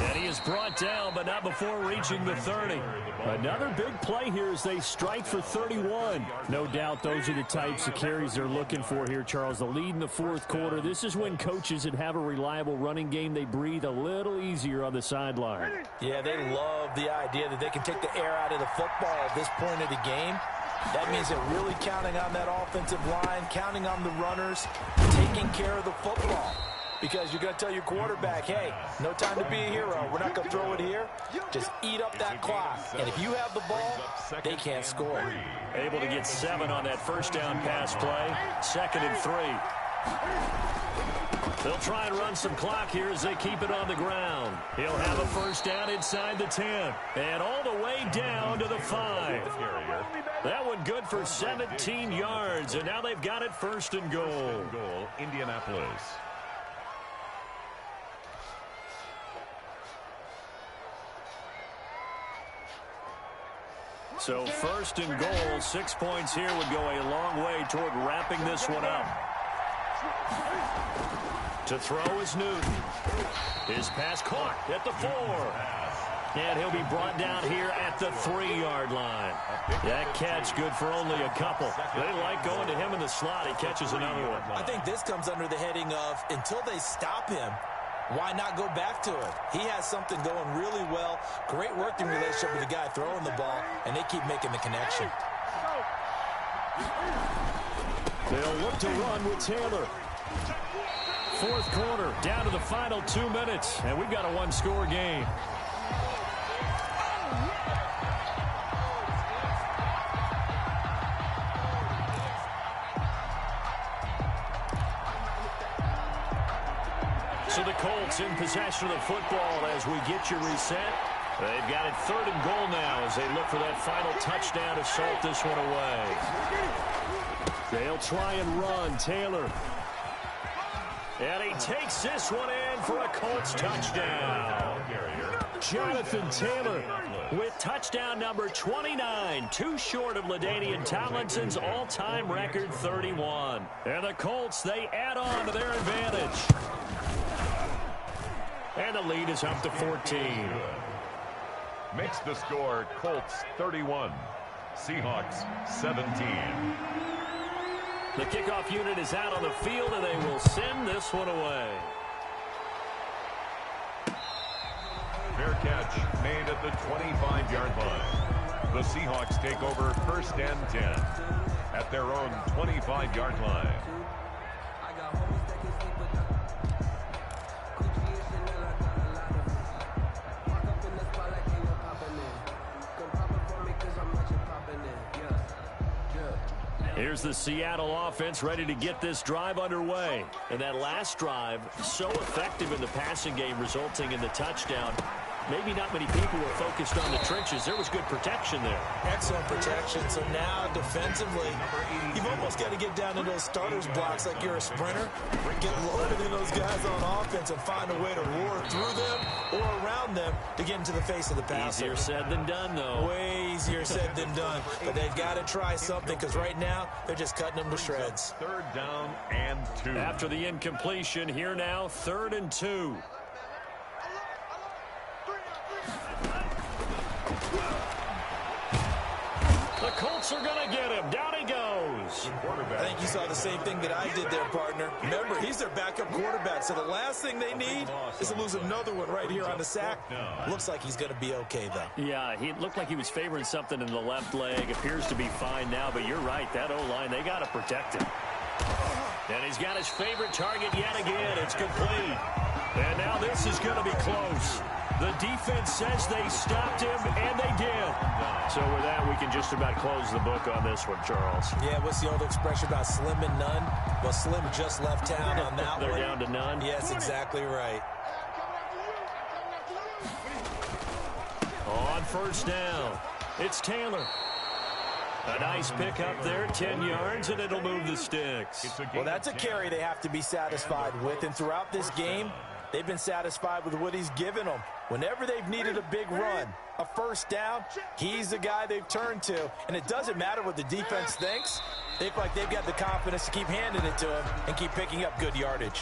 And he is brought down, but not before reaching the 30. Another big play here as they strike for 31. No doubt those are the types of carries they're looking for here, Charles. The lead in the fourth quarter. This is when coaches that have a reliable running game, they breathe a little easier on the sideline. Yeah, they love the idea that they can take the air out of the football at this point of the game. That means they're really counting on that offensive line, counting on the runners, taking care of the football. Because you're going to tell your quarterback, hey, no time to be a hero. We're not going to throw it here. Just eat up that clock. And if you have the ball, they can't score. Able to get 7 on that first down pass play. 2nd and 3. They'll try and run some clock here as they keep it on the ground. He'll have a first down inside the 10. And all the way down to the 5. That one good for 17 yards. And now they've got it first and goal. Indianapolis. So first and goal, 6 points here would go a long way toward wrapping this one up. To throw is Newton. His pass caught at the 4. And he'll be brought down here at the 3-yard line. That catch good for only a couple. They like going to him in the slot. He catches another one. I think this comes under the heading of until they stop him, why not go back to it? He has something going really well. Great working relationship with the guy throwing the ball, and they keep making the connection. They'll look to run with Taylor. Fourth quarter, down to the final 2 minutes, and we've got a one-score game. So the Colts in possession of the football as we get you reset. They've got it 3rd and goal now as they look for that final touchdown to salt this one away. They'll try and run. Taylor. And he takes this one in for a Colts touchdown. Jonathan Taylor with touchdown number 29, too short of LaDainian Tomlinson's all-time record 31. And the Colts, they add on to their advantage. And the lead is up to 14. Makes the score Colts 31, Seahawks 17. The kickoff unit is out on the field, and they will send this one away. Fair catch made at the 25-yard line. The Seahawks take over 1st and 10 at their own 25-yard line. Here's the Seattle offense ready to get this drive underway. And that last drive, so effective in the passing game, resulting in the touchdown. Maybe not many people were focused on the trenches. There was good protection there. Excellent protection. So now defensively, you've almost got to get down to those starters blocks like you're a sprinter. Get loaded in those guys on offense and find a way to roar through them or around them to get into the face of the passer. Easier said than done, though. Way easier said than done. But they've got to try something because right now they're just cutting them to shreds. 3rd down and 2. After the incompletion, here now, 3rd and 2. The Colts are going to get him. Down he goes. I think you saw the same thing that I did there, partner. Remember, he's their backup quarterback, so the last thing they need is to lose another one right here on the sack. Looks like he's going to be okay, though. Yeah, he looked like he was favoring something in the left leg. Appears to be fine now, but you're right. That O-line, they got to protect him. And he's got his favorite target yet again. It's complete. And now this is going to be close. The defense says they stopped him, and they did. So with that, we can just about close the book on this one, Charles. Yeah, what's the old expression about slim and none? Well, Slim just left town on that They're one. They're down to none? Yes, exactly right. On first down, it's Taylor. A nice pick up there, 10 yards, and it'll move the sticks. Well, that's a carry they have to be satisfied with, and throughout this game, they've been satisfied with what he's given them. Whenever they've needed a big run, a first down, he's the guy they've turned to. And it doesn't matter what the defense thinks. They feel like they've got the confidence to keep handing it to him and keep picking up good yardage.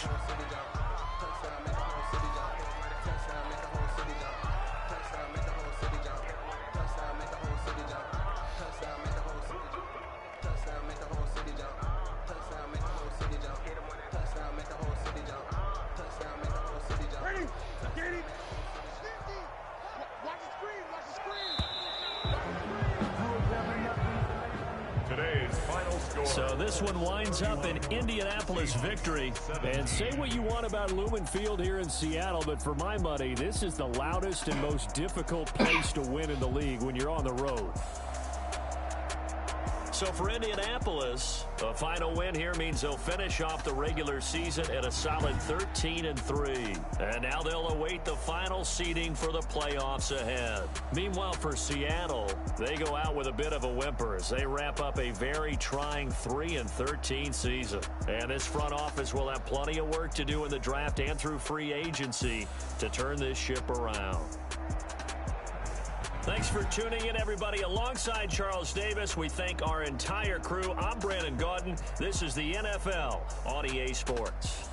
So this one winds up an Indianapolis victory. And say what you want about Lumen Field here in Seattle, but for my money, this is the loudest and most difficult place to win in the league when you're on the road. So for Indianapolis, a final win here means they'll finish off the regular season at a solid 13-3. And now they'll await the final seeding for the playoffs ahead. Meanwhile, for Seattle, they go out with a bit of a whimper as they wrap up a very trying 3-13 season. And this front office will have plenty of work to do in the draft and through free agency to turn this ship around. Thanks for tuning in, everybody. Alongside Charles Davis, we thank our entire crew. I'm Brandon Gaudin. This is the NFL on EA Sports.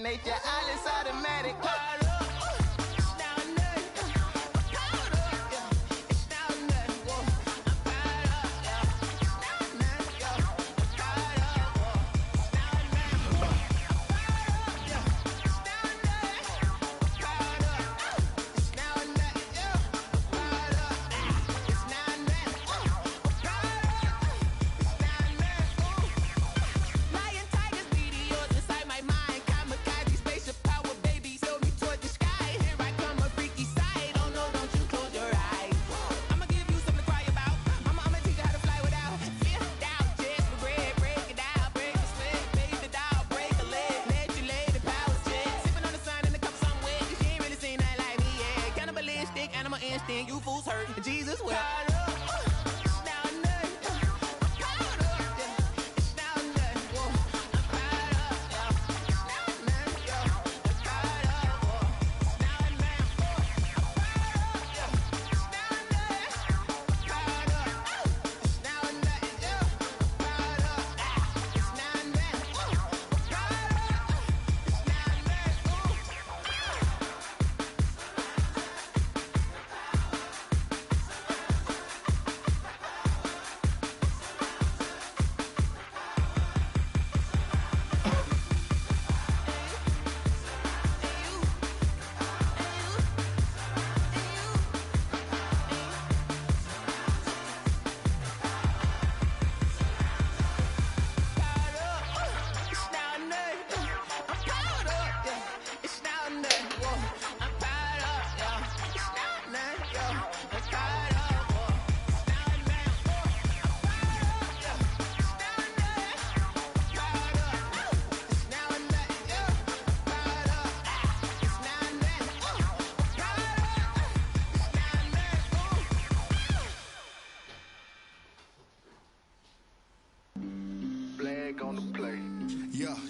Nature, all is automatic. Lion, tigers, meteors inside my mind. Kamikaze, spaceship power, baby. Show me torture.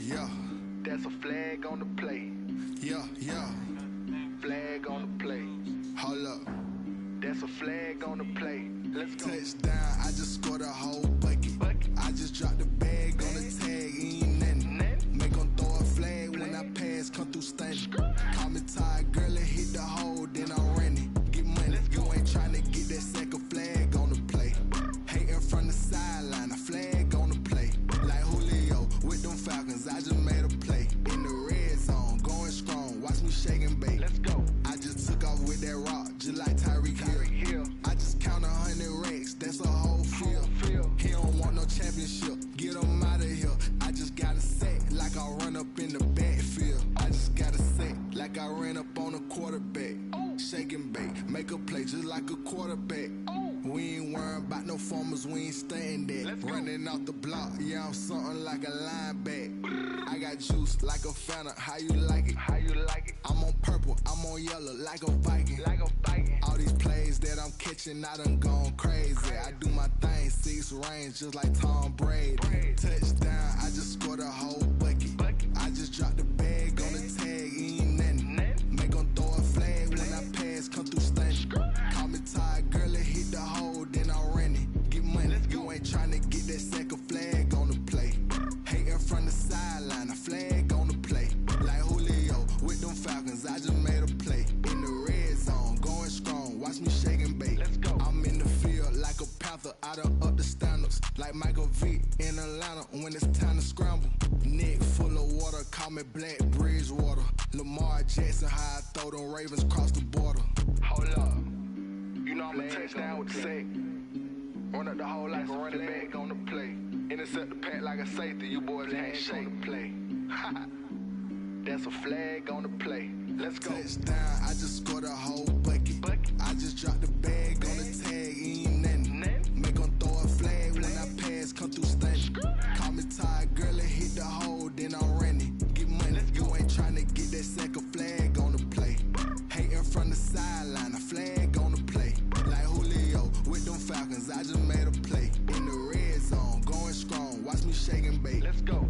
yeah. That's a flag on the play. Yeah, yeah. Flag on the play. Hold up. That's a flag on the play. Let's go. Touchdown, I just scored a whole bucket. I just dropped the bag on the tag, ain't nothing. Make them throw a flag when I pass, come through stunning. Call me tired, girl, and hit the hole, then I'm running. Get money, you ain't trying to get that second flag on the play. Hating from the sideline, a flag on the play. Like Julio with them Falcons, I just made a play. In the red zone, going strong, watch me shake and bake. Let's go. I just took off with that rock, just like Tyreek Hill. I just count 100 racks, that's a whole field. He don't want no championship, get him out of here. I just got a set, like I run up in the backfield. I just got a set, like I ran up on a quarterback. Shake and bake, make a play just like a quarterback. We ain't worrying about no formers, we ain't staying there. Running off the block, yeah, I'm something like a linebacker. I got juice like a Fanta, how you like it? How you like it? I'm on purple, I'm on yellow, like a Viking. Like a Viking. All these plays that I'm catching, I done gone crazy. I do my thing, 6 range, just like Tom Brady. Touchdown, I just scored a whole bucket. I just dropped the bag on the tag, ain't nothing. Make them throw a flag when I pass, come through stunning. Call me tired, girl, and hit the hole, then I'm running. Get money, you ain't trying to get that second flag on the play. Hating from the sideline, a flag on the play. Like Julio with them Falcons, I just made a play. In the red zone, going strong, watch me shake and bake. Let's go. I'm in the field like a panther, I done up the standards. Like Michael Vick in Atlanta when it's time to scramble. Neck full of water, call me Black Bridgewater. Lamar Jackson, how I throw them Ravens across the border. Hold up. You know I'm a touchdown with the sack. Run up the hole like a running back on the play. Intercept the pack like a safety. You boys can't shake the play. That's a flag on the play. Let's go. Touchdown, I just scored a whole bucket. I just dropped the bag on the tag, ain't nothing. Make them throw a flag when I pass, come through stunning. Call me tired, girl, and hit the hole, then I'm running. Get money, you ain't trying to get that second flag on the play. Hating from the sideline, a flag on the play. Like Julio with them Falcons, I just made a play. In the red zone, going strong, watch me shake and bake. Let's go.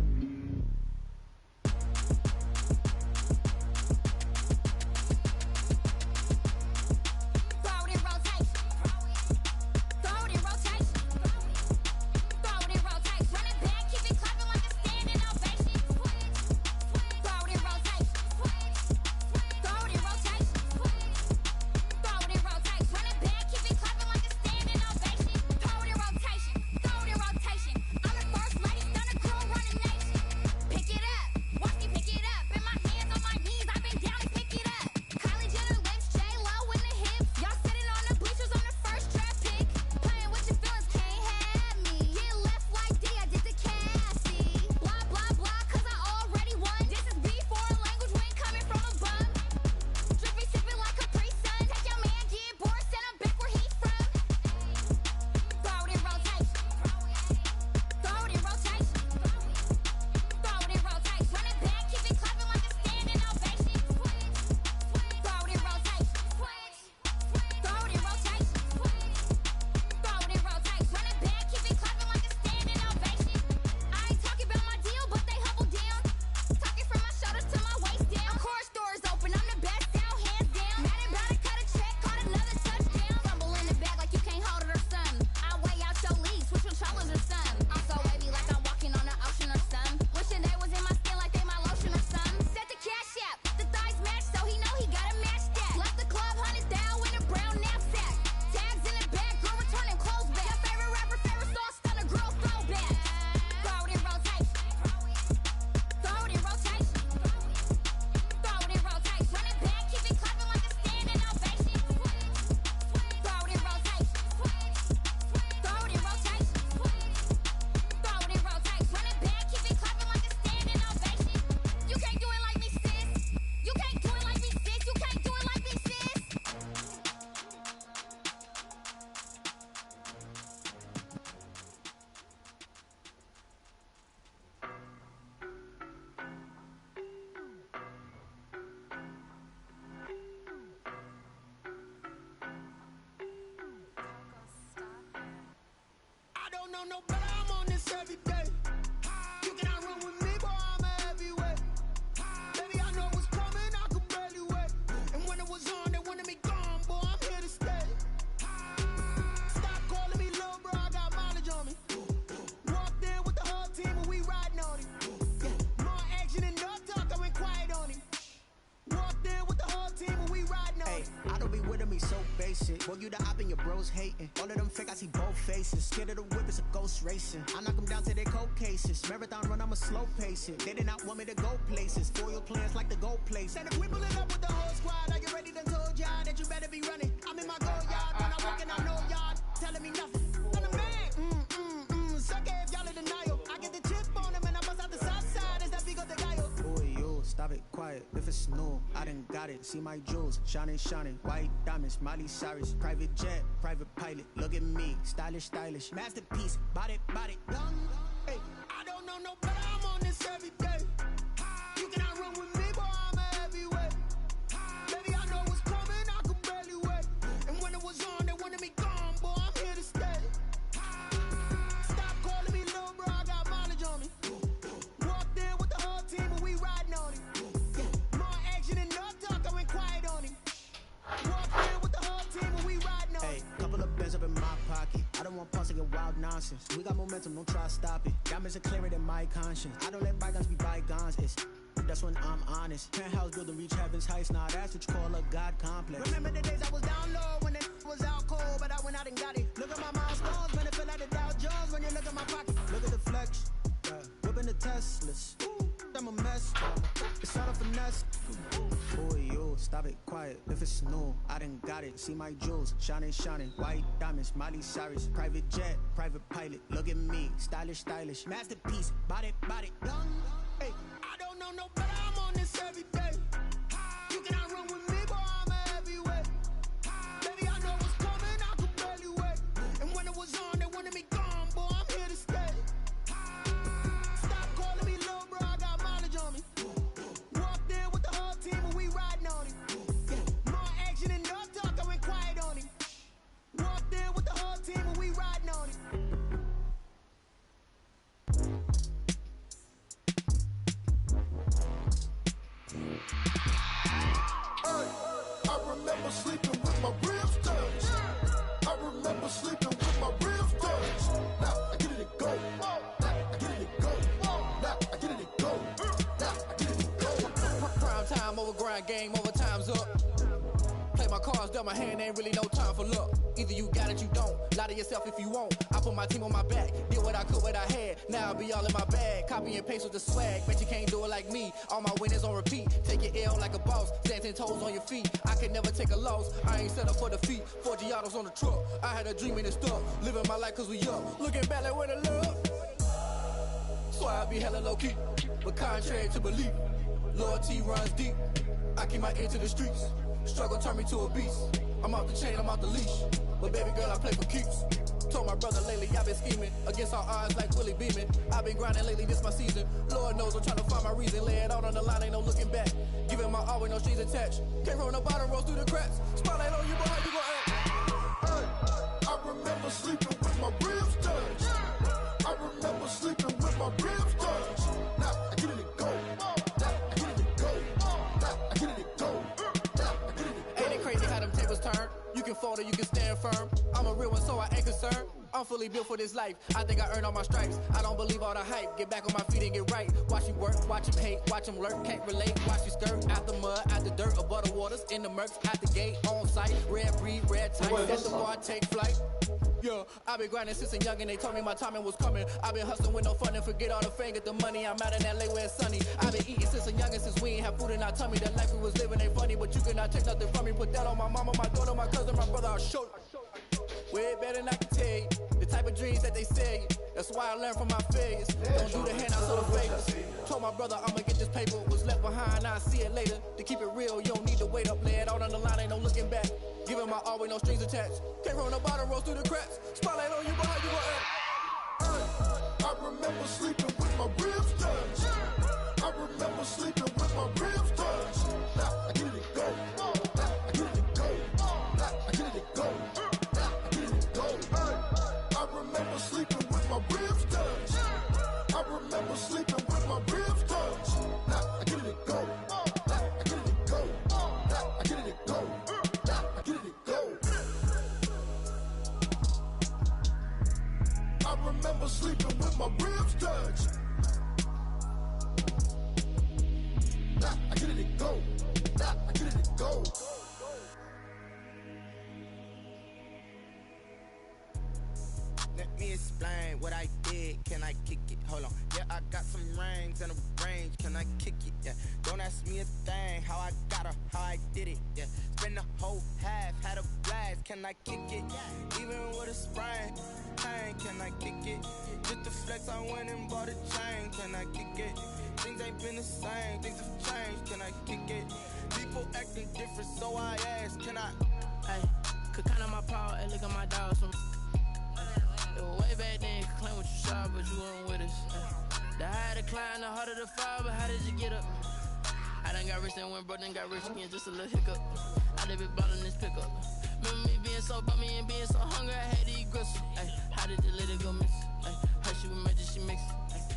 No, but I'm on this every day. You cannot run with me, boy, I'm an basic. Boy, you the op and your bros hating. All of them fake, I see both faces. Scared of the whip, it's a ghost racing. I knock them down to their cold cases. Marathon run, I'ma slow pace it. They did not want me to go places. Foil plans like the gold place. And if we pull it up with the whole squad, are you ready to told y'all that you better be running? I'm in my go yard, when I walk in, I know y'all telling me nothing. I'm the man, suck it if y'all in denial. I get the chip on them and I bust out the south side. Is that big of the guy? Boy, yo, stop it, quiet. If it's new, I done got it. See my jewels, shining, shining. White diamonds, Miley Cyrus. Private jet, private pilot. Look at me, stylish, stylish. Masterpiece, body, young. Hey, I don't know no better. I'm on this every day. You cannot run with me, boy. I'm a heavyweight. Baby, I know what's coming. I could barely wait. And when it was on, they wanted me gone, boy. I'm here to stay. Stop calling me little bro. I got mileage on me. Walked in with the whole team, and we riding on him. More action and no talk. I went quiet on him. Walked in with the whole team, and we riding on him. Hey, couple of bands up in my pocket. I don't want pause to get wild nonsense. We got momentum, don't try to stop it. Diamonds are clearer than my conscience. I don't let bygones be bygones. That's when I'm honest. Penthouse building reach heaven's heights. Now that's what you call a God complex. Remember the days I was down low when it was out cold, but I went out and got it. Look at my milestones, man, it feel like the Dow Jones when you look at my pocket. Look at the flex, whipping the Teslas. I'm a mess, it's all a finesse. Boy, yo, stop it, quiet. If it's new, I done got it. See my jewels, shining, shining. White diamonds, Miley Cyrus. Private jet, private pilot. Look at me, stylish, stylish. Masterpiece, body, young. Hey, I don't know no better. I'm on this every day. You cannot run with me, boy. I'm a heavyweight. Baby, I know what's coming. I could barely wait. And when it was on, they wanted me gone, boy. I'm here to stay. Stop calling me little bro. I got mileage on me. Walked in with the whole team, and we riding on him. More action and no talk. I went quiet on him. Walked in with the whole team, and we riding on him. I remember sleeping with my ribs touched. I remember sleeping with my ribs touched. Now I get it and go. Now I get it and go. Now I get it and go. Now I get it and go. Prime time over grind game, over time's up. Play my cards, dealt my hand, ain't really no time for luck. Either you got it, you don't. Lie to yourself if you won't. I put my team on my back, did what I could, what I had. Now I'll be all in my bag, copy and paste with the swag. Bet you can't do it like me. All my winners on repeat. Take your L like a boss, stand 10 toes on your feet. I can never take a loss. I ain't set up for defeat. 4 Giottos on the truck. I had a dream and it stuck. Living my life cause we up. Looking back like where the love. So I be hella low key, but contrary to belief, loyalty runs deep. I keep my ear to the streets. Struggle turned me to a beast. I'm off the chain, I'm off the leash. But baby girl, I play for keeps. Told my brother lately, I've been scheming against all odds like Willie Beeman. I've been grinding lately, this my season. Lord knows I'm trying to find my reason. Lay it out on the line, ain't no looking back. Giving my all with no strings attached. Came from the bottom, rose through the cracks. Spotlight on you, boy, how you gon' act? Hey, I remember sleeping with my ribs touched. I remember sleeping with my ribs touched. Now I get it and go. Now I get it and go. Now I get it and go. Ain't it crazy how them tables turn? You can fold or you can stand firm. I'm a real one, so I ain't concerned. I'm fully built for this life. I think I earned all my stripes. I don't believe all the hype. Get back on my feet and get right. Watch you work, watch him hate, watch him lurk. Can't relate, watch you skirt. Out the mud, out the dirt, above the waters, in the murks, out the gate, on site. Red breed, red tight. That's before I take flight. Yeah, I been grinding since a young and they told me my timing was coming. I been hustling with no fun and forget all the fame, get the money. I'm out in LA where it's sunny. I been eating since a young and since we ain't have food in our tummy. The life we was living ain't funny, but you cannot take nothing from me. Put that on my mama, my daughter, my cousin, my brother, I'll show you. Way better than I can tell you. The type of dreams that they sell you. That's why I learned from my failures. Don't do the handouts or the favors. Told my brother I'ma get this paper. Was left behind, I'll see it later. To keep it real, you don't need to wait up. Lay it out on the line, ain't no looking back. Giving my all with no strings attached. Came from the bottom, rose through the cracks. Spotlight on you, but how you gon' act? I remember sleeping with my ribs touched. I remember sleeping with my ribs touched. Now I get it and go. Now I get it and go. Now I get it and go. Now I get it and go. I remember sleeping with my ribs touched. I remember sleeping with my ribs touched. Now I get it and go. Now I get it and go. Now I get it and go. Now I get it and go. I remember sleeping with my ribs touched. can I kick it? Yeah, don't ask me a thing, how I got her, how I did it. Yeah, spend the whole half, had a blast, can I kick it? Even with a sprain, pain, can I kick it? Just the flex, I went and bought a chain, can I kick it? Things ain't been the same, things have changed, can I kick it? People acting different, so I ask, can I? Hey, could count on my power, hey, look at my dogs. It was way back then, could claim what you saw, but you weren't with us. The higher the climb, the harder the fall, but how did you get up? I done got rich and went broke, then got rich again, just a little hiccup. I done been ballin' this pickup. Remember me being so bummy and being so hungry, I had to eat gristle. Ay, how did you let it go miss? Ay, how she was magic, she mixed.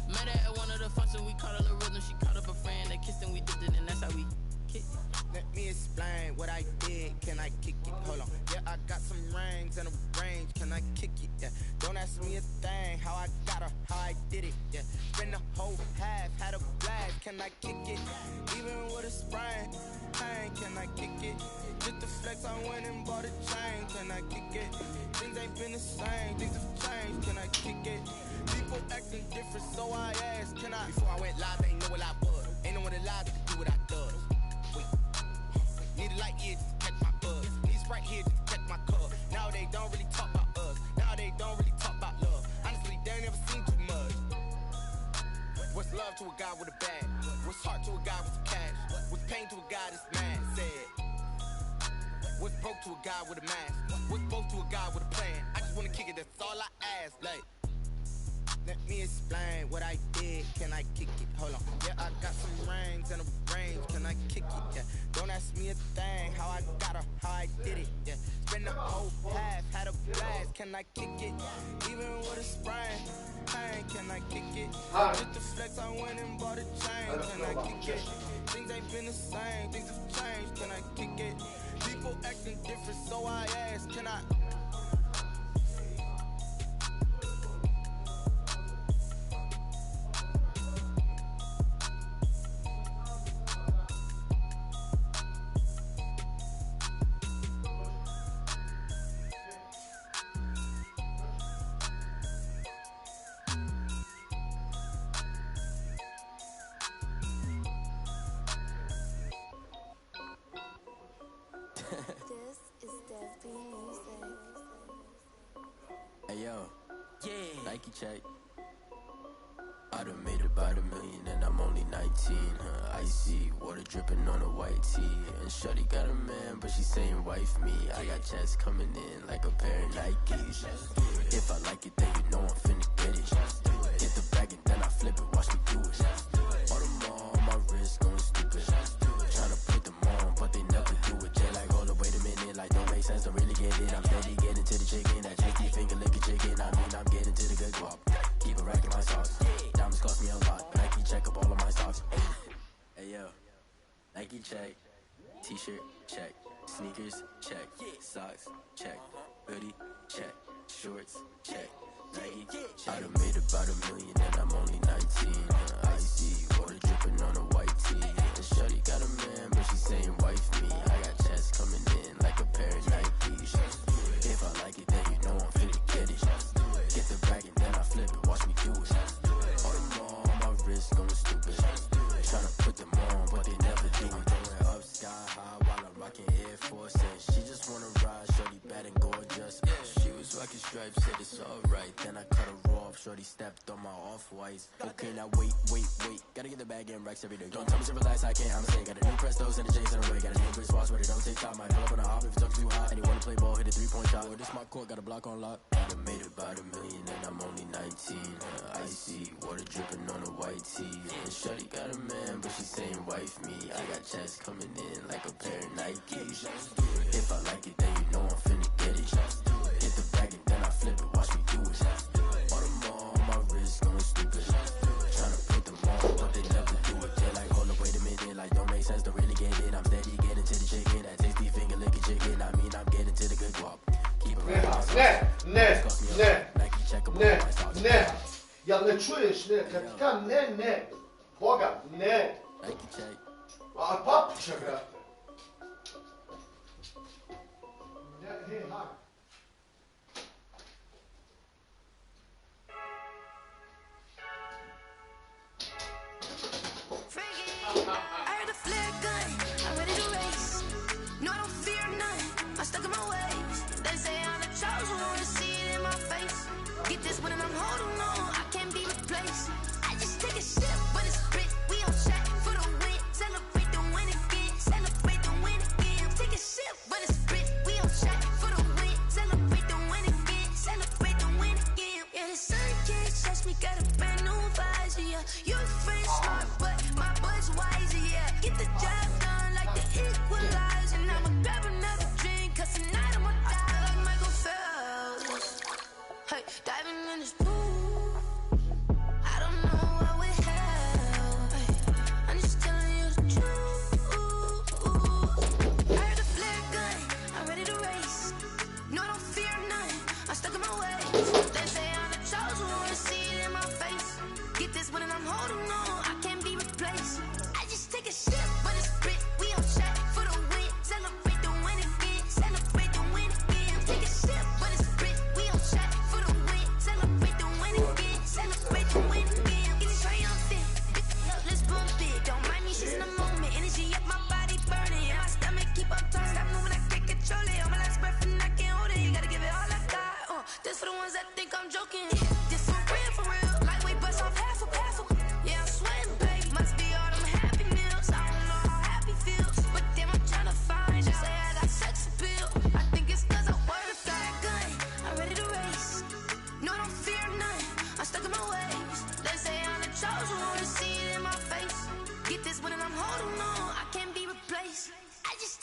Met her at one of the functions, we caught a little rhythm, she caught up a friend, they kissed and we dipped it, and that's how we kicked. Let me explain what I did, can I kick it? Hold on, yeah, I got some rings and a range, can I kick it? Yeah, don't ask me a thing, how I got her, how I did it. Yeah, spend the whole half, had a blast, can I kick it? Even with a sprain, pain, can I kick it? Just the flex, I went and bought a chain, can I kick it? Things ain't been the same, things have changed, can I kick it? People acting different, so I asked, can I? Before I went live, ain't know what I was, ain't no one alive that could do what I does. Need a light here just to catch my buzz. Need Sprite here just to catch my cup. Now they don't really talk about us. Now they don't really talk about love. Honestly, they ain't never seen too much. What's love to a guy with a bag? What's heart to a guy with some cash? What's pain to a guy that's mad? Said. What's broke to a guy with a mask? What's both to a guy with a plan? I just wanna kick it, that's all I ask. Like, let me explain what I did, can I kick it? Hold on, yeah, I got some rings and a range, can I kick it? Yeah, don't ask me a thing, how I got her, how I did it. Yeah, spend the whole half, had a blast, can I kick it? Even with a sprain, pain, can I kick it? Just the flex, I went and bought a chain, can I kick it? Things ain't been the same, things have changed, can I kick it? People acting different, so I ask, can I? Hey yo, yeah, Nike check. I done made about $1 million and I'm only 19. Icy water dripping on a white tee. And shorty got a man, but she saying wife me. I got checks coming in like a pair of Nikes. If I like it, then you know I'm finna get it. Get the bag and then I flip it, watch me do it. All them on my wrist going stupid. Tryna put them on, but they never do it. They like, hold up, wait a minute, like don't make sense, don't really get it. I'm steady getting to the chicken, that tricky finger licking chicken. I mean, I'm getting to the good guap. Keep a rack in my socks. Diamonds cost me a lot. Nike check up all of my stocks. Hey yo, Nike check. T-shirt check. Sneakers check. Socks check. Hoodie check. Shorts check. Nike I done made about $1 million and I'm only 19. Icy water dripping on a white tee. And shorty got a man, but she saying wife me. I got checks coming in like a pair of Nikes. If I like it, then you know I'm finna get it. Get the bag and then I flip it, watch me do it. All them on my wrist going stupid. Tryna put them on, but they never do it. Going up sky high while I'm rocking Air Force. And she just wanna ride, shorty bad and gorgeous. She was rocking stripes, said it's alright. Then I cut her off, shorty stepped on my off-whites. Okay, now wait. Gotta get the bag and racks every day. Don't tell me to relax, I can't, I'm saying. Got a new Prestos and a J's in the way. Got a new Chris Foss, but it don't take time. Might pull up on a hop if it talks too hot. And you wanna play ball, hit a 3-point shot. Or this my court, got a block on lock. I done made about $1 million and I'm only 19. Icy water dripping on a white tee. And shorty got a man, but she saying wife me. I got checks coming in like a pair of Nikes. If I like it, then you know I'm finna get it. Hit the bag and then I flip it, watch me do it. All them on my wrist going stupid. Tryna put them on, but they never do it. They like, hold up, wait a minute, like don't make sense, don't really get it. I'm steady getting to the chicken, that tasty finger licking chicken. I mean, I'm getting to the good guap. Keep it right. Ne. Ja ne čuješ, ne, kad kam ne. Boga, ne. Nike check. A papića, brate. Ne, haj.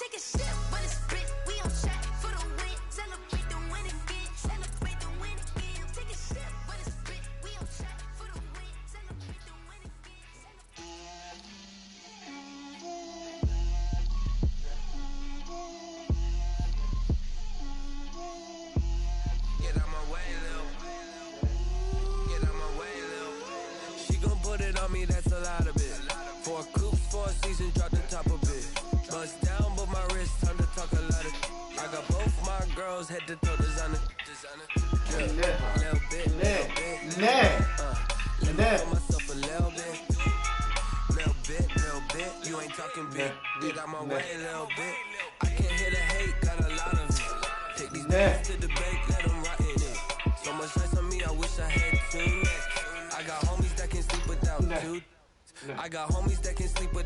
take a sip, but it's spit. We on track for the win. Celebrate the win again. Celebrate the win again. Take a sip, but it's spit. We on track for the win. Celebrate the win again. Get out my way, Lil. Get out my way, Lil. She gon' put it on me, that's a lot of it. 4 coops, 4 seasons, drop the top a bit. Bust down, but my wrist, time to talk a lot of. I got both my girls, head to toe designer. Little bit, little bit. Let me put myself a little bit. Little bit. You ain't talking big. Get out my way, little bit. I can't hear the hate, got a lot of it. Take these niggas to the bank, let them rot in it. So much ice on me, I wish I had 2 necks. I got homies that can sleep without 2. I got homies that can sleep without